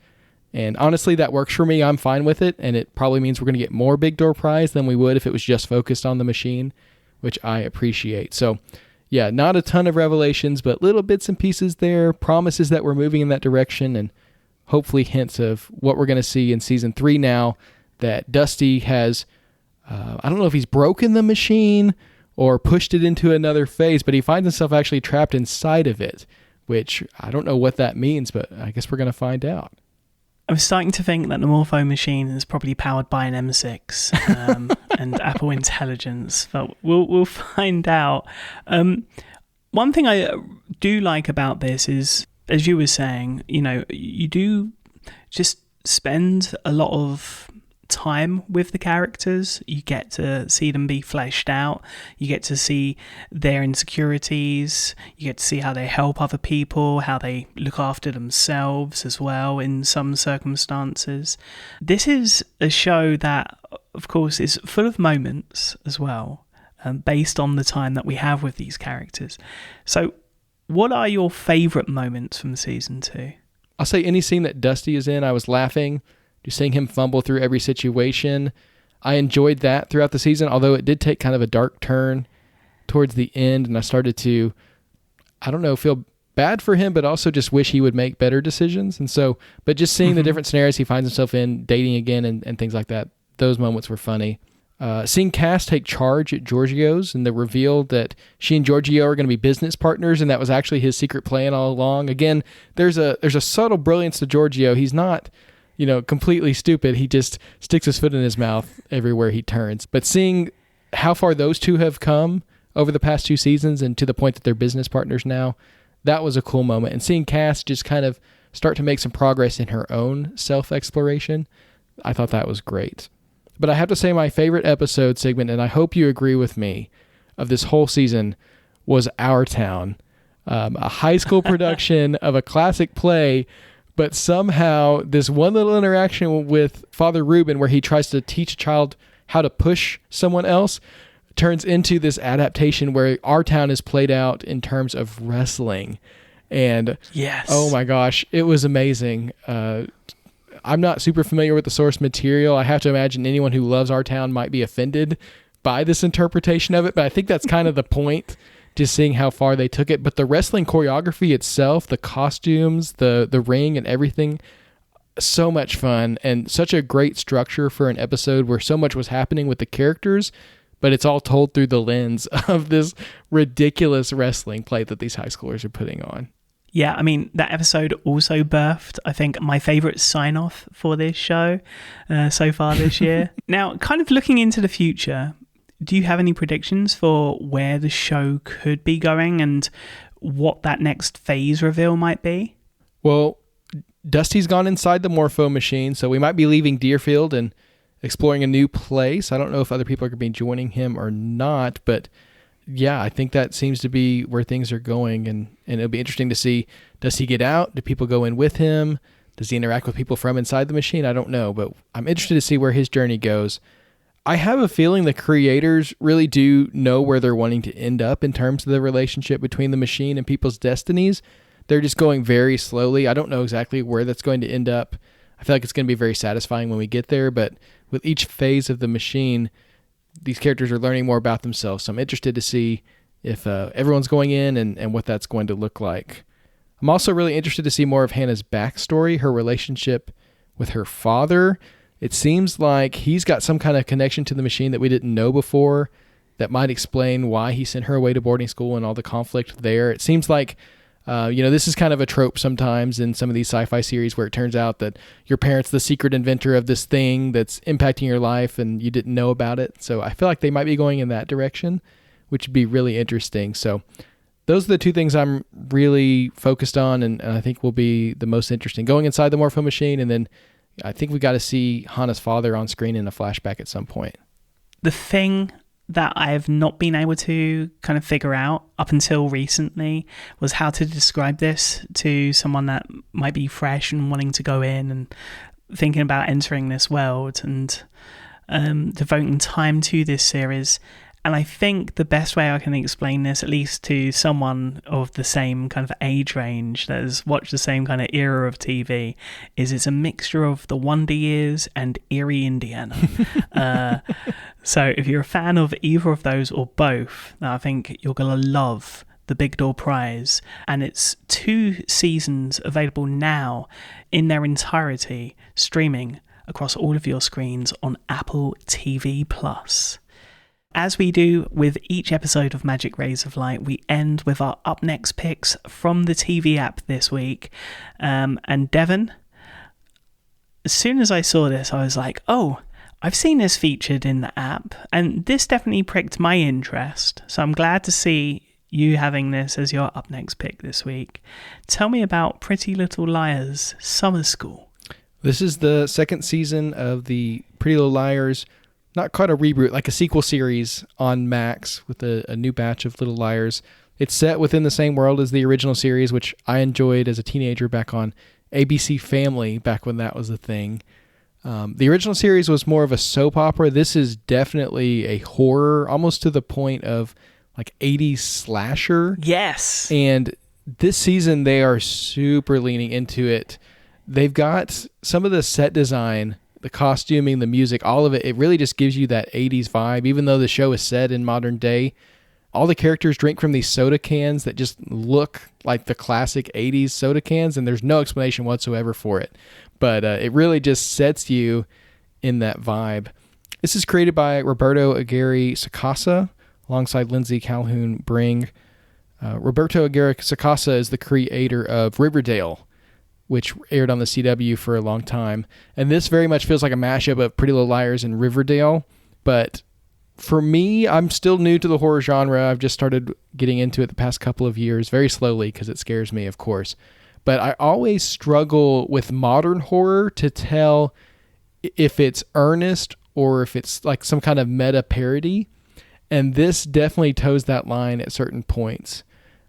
And honestly, that works for me. I'm fine with it, and it probably means we're going to get more Big Door Prize than we would if it was just focused on the machine, which I appreciate. So, yeah, not a ton of revelations, but little bits and pieces there, promises that we're moving in that direction, and hopefully hints of what we're going to see in Season 3 now, that Dusty has, I don't know if he's broken the machine or pushed it into another phase, but he finds himself actually trapped inside of it, which I don't know what that means, but I guess we're going to find out. I'm starting to think that the Morpho machine is probably powered by an M6 and Apple Intelligence, but we'll find out. One thing I do like about this is, as you were saying, you do just spend a lot of time with the characters. You get to see them be fleshed out. You get to see their insecurities. You get to see how they help other people, how they look after themselves as well in some circumstances. This is a show that, of course, is full of moments as well, based on the time that we have with these characters. So what are your favourite moments from season 2? I'll say any scene that Dusty is in, I was laughing. Just seeing him fumble through every situation. I enjoyed that throughout the season, although it did take kind of a dark turn towards the end, and I started to, feel bad for him, but also just wish he would make better decisions. And so, but just seeing the different scenarios he finds himself in, dating again and things like that, those moments were funny. Seeing Cass take charge at Giorgio's and the reveal that she and Giorgio are going to be business partners, and that was actually his secret plan all along. Again, there's a subtle brilliance to Giorgio. He's not completely stupid. He just sticks his foot in his mouth everywhere he turns. But seeing how far those two have come over the past 2 seasons and to the point that they're business partners now. That was a cool moment. And seeing Cass just kind of start to make some progress in her own self-exploration, I thought that was great. But I have to say my favorite episode, Sigmund, and I hope you agree with me, of this whole season was Our Town, a high school production of a classic play, but somehow this one little interaction with Father Reuben where he tries to teach a child how to push someone else turns into this adaptation where Our Town is played out in terms of wrestling. And yes, oh my gosh, it was amazing. I'm not super familiar with the source material. I have to imagine anyone who loves Our Town might be offended by this interpretation of it, but I think that's kind of the point, just seeing how far they took it. But the wrestling choreography itself, the costumes, the ring and everything, so much fun and such a great structure for an episode where so much was happening with the characters, but it's all told through the lens of this ridiculous wrestling play that these high schoolers are putting on. Yeah, I mean, that episode also birthed, I think, my favourite sign-off for this show so far this year. Now, kind of looking into the future, do you have any predictions for where the show could be going and what that next phase reveal might be? Well, Dusty's gone inside the Morpho machine, so we might be leaving Deerfield and exploring a new place. I don't know if other people are going to be joining him or not, but yeah, I think that seems to be where things are going, and it'll be interesting to see, does he get out? Do people go in with him? Does he interact with people from inside the machine? I don't know, but I'm interested to see where his journey goes. I have a feeling the creators really do know where they're wanting to end up in terms of the relationship between the machine and people's destinies. They're just going very slowly. I don't know exactly where that's going to end up. I feel like it's going to be very satisfying when we get there, but with each phase of the machine, these characters are learning more about themselves. So I'm interested to see if everyone's going in and what that's going to look like. I'm also really interested to see more of Hannah's backstory, her relationship with her father. It seems like he's got some kind of connection to the machine that we didn't know before that might explain why he sent her away to boarding school and all the conflict there. It seems like, this is kind of a trope sometimes in some of these sci-fi series where it turns out that your parent's the secret inventor of this thing that's impacting your life and you didn't know about it. So I feel like they might be going in that direction, which would be really interesting. So those are the 2 things I'm really focused on and I think will be the most interesting. Going inside the Morpho machine, and then I think we got to see Hannah's father on screen in a flashback at some point. The thing that I've not been able to kind of figure out up until recently was how to describe this to someone that might be fresh and wanting to go in and thinking about entering this world and devoting time to this series. And I think the best way I can explain this, at least to someone of the same kind of age range that has watched the same kind of era of TV, is it's a mixture of the Wonder Years and Erie, Indiana. So if you're a fan of either of those or both, I think you're going to love The Big Door Prize. And it's 2 seasons available now in their entirety, streaming across all of your screens on Apple TV+. As we do with each episode of Magic Rays of Light, we end with our Up Next picks from the TV app this week. And Devon, as soon as I saw this, I was like, oh, I've seen this featured in the app, and this definitely pricked my interest. So I'm glad to see you having this as your Up Next pick this week. Tell me about Pretty Little Liars Summer School. This is the 2nd season of the Pretty Little Liars, not quite a reboot, like a sequel series on Max with a new batch of Little Liars. It's set within the same world as the original series, which I enjoyed as a teenager back on ABC Family, back when that was a thing. The original series was more of a soap opera. This is definitely a horror, almost to the point of like 80s slasher. Yes. And this season, they are super leaning into it. They've got some of the set design, the costuming, the music, all of it. It really just gives you that 80s vibe, even though the show is set in modern day. All the characters drink from these soda cans that just look like the classic 80s soda cans, and there's no explanation whatsoever for it. But it really just sets you in that vibe. This is created by Roberto Aguirre Sacasa alongside Lindsay Calhoun Bring. Roberto Aguirre Sacasa is the creator of Riverdale, which aired on the CW for a long time. And this very much feels like a mashup of Pretty Little Liars and Riverdale, but For me, I'm still new to the horror genre. I've just started getting into it the past couple of years, very slowly because it scares me, of course. But I always struggle with modern horror to tell if it's earnest or if it's like some kind of meta parody. And this definitely toes that line at certain points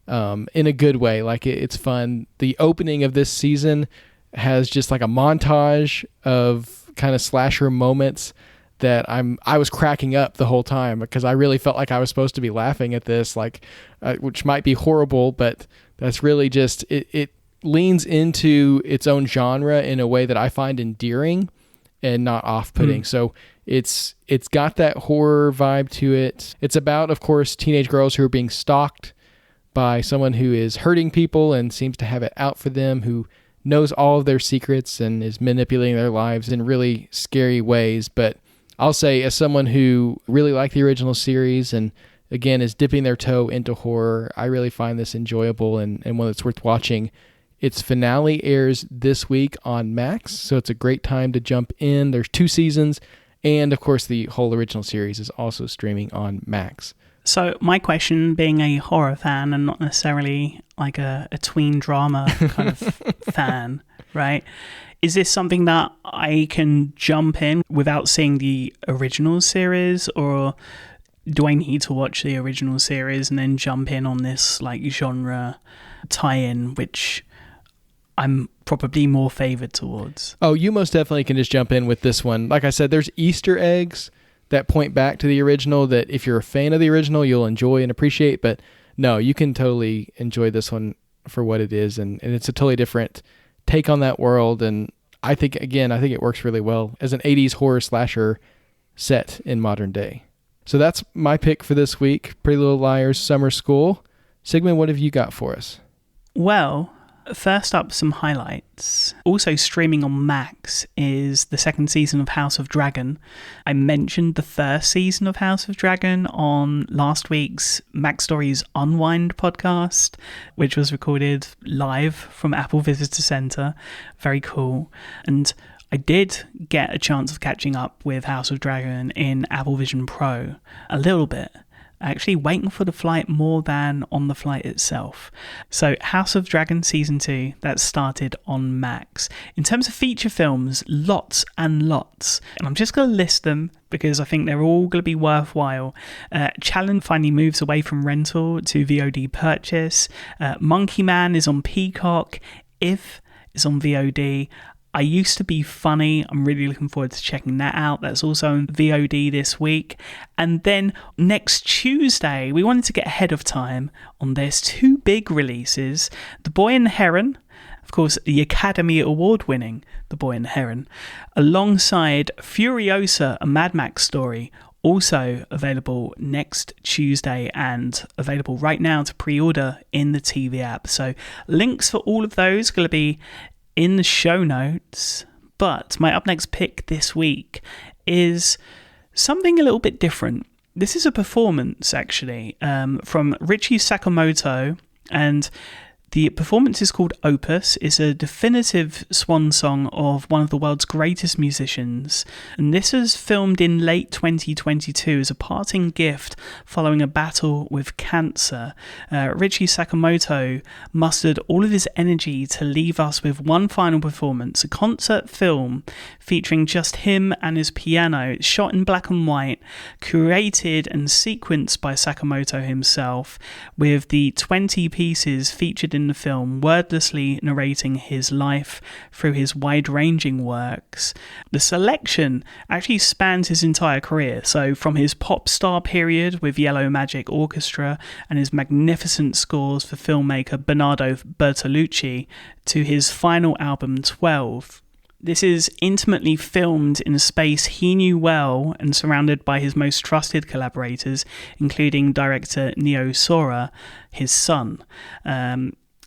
in a good way. Like it's fun. The opening of this season has just like a montage of kind of slasher moments that I was cracking up the whole time because I really felt like I was supposed to be laughing at this, like which might be horrible, but that's really just it leans into its own genre in a way that I find endearing and not off-putting. So it's got that horror vibe to it. It's about, of course, teenage girls who are being stalked by someone who is hurting people and seems to have it out for them, who knows all of their secrets and is manipulating their lives in really scary ways. But I'll say, as someone who really liked the original series and again is dipping their toe into horror, I really find this enjoyable and one that's worth watching. Its finale airs this week on Max, so it's a great time to jump in. There's 2 seasons, and of course the whole original series is also streaming on Max. So my question, being a horror fan and not necessarily like a tween drama kind of fan, right? Is this something that I can jump in without seeing the original series, or do I need to watch the original series and then jump in on this like genre tie-in, which I'm probably more favored towards? Oh, you most definitely can just jump in with this one. Like I said, there's Easter eggs that point back to the original that if you're a fan of the original, you'll enjoy and appreciate. But no, you can totally enjoy this one for what it is. And it's a totally different take on that world. And I think it works really well as an 80s horror slasher set in modern day. So that's my pick for this week, Pretty Little Liars Summer School. Sigmund, what have you got for us? Well, first up, some highlights. Also streaming on Max is the 2nd season of House of Dragon. I mentioned the 1st season of House of Dragon on last week's Max Stories Unwind podcast, which was recorded live from Apple Visitor Center. Very cool. And I did get a chance of catching up with House of Dragon in Apple Vision Pro a little bit. Actually waiting for the flight more than on the flight itself. So House of Dragon Season 2, that started on Max. In terms of feature films, lots and lots. And I'm just going to list them because I think they're all going to be worthwhile. Challenge finally moves away from rental to VOD purchase. Monkey Man is on Peacock. If is on VOD. I Used to Be Funny. I'm really looking forward to checking that out. That's also on VOD this week. And then next Tuesday, we wanted to get ahead of time on this. 2 big releases. The Boy and the Heron. Of course, the Academy Award winning The Boy and the Heron. Alongside Furiosa, a Mad Max story. Also available next Tuesday and available right now to pre-order in the TV app. So links for all of those are going to be in the show notes. But my up next pick this week is something a little bit different. This is a performance actually from Richie Sakamoto, and the performance is called Opus. It's a definitive swan song of one of the world's greatest musicians. And this was filmed in late 2022 as a parting gift following a battle with cancer. Richie Sakamoto mustered all of his energy to leave us with one final performance, a concert film featuring just him and his piano, shot in black and white, curated and sequenced by Sakamoto himself, with the 20 pieces featured in the film wordlessly narrating his life through his wide-ranging works. The selection actually spans his entire career, so from his pop star period with Yellow Magic Orchestra and his magnificent scores for filmmaker Bernardo Bertolucci to his final album 12. This is intimately filmed in a space he knew well and surrounded by his most trusted collaborators, including director Neo Sora, his son.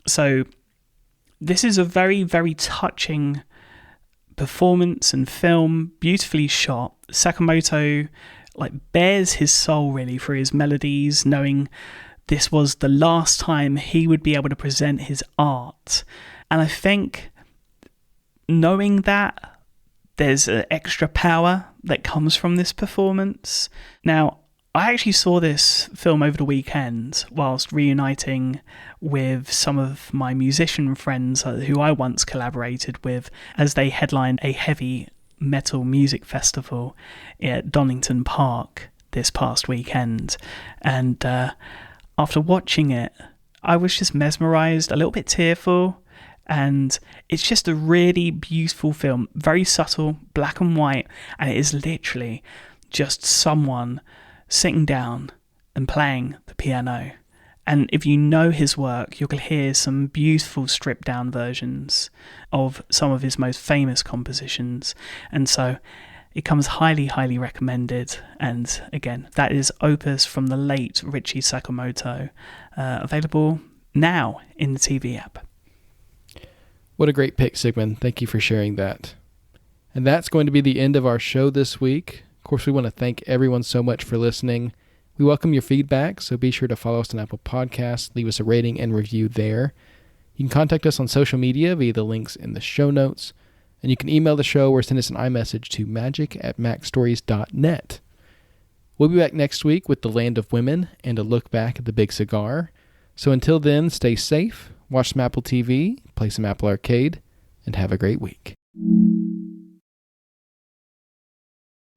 So this is a very, very touching performance and film, beautifully shot. Sakamoto bears his soul really through his melodies, knowing this was the last time he would be able to present his art. And I think knowing that there's an extra power that comes from this performance. Now, I actually saw this film over the weekend whilst reuniting with some of my musician friends who I once collaborated with as they headlined a heavy metal music festival at Donington Park this past weekend. And after watching it, I was just mesmerised, a little bit tearful, and it's just a really beautiful film, very subtle, black and white, and it is literally just someone sitting down and playing the piano. And if you know his work, you'll hear some beautiful stripped down versions of some of his most famous compositions. And so it comes highly, highly recommended. And again, that is Opus from the late Richie Sakamoto, available now in the TV app. What a great pick, Sigmund. Thank you for sharing that. And that's going to be the end of our show this week. Of course, we want to thank everyone so much for listening. We welcome your feedback, so be sure to follow us on Apple Podcasts, leave us a rating and review there. You can contact us on social media via the links in the show notes, and you can email the show or send us an iMessage to magic@macstories.net. We'll be back next week with The Land of Women and a look back at The Big Cigar. So until then, stay safe, watch some Apple TV, play some Apple Arcade, and have a great week.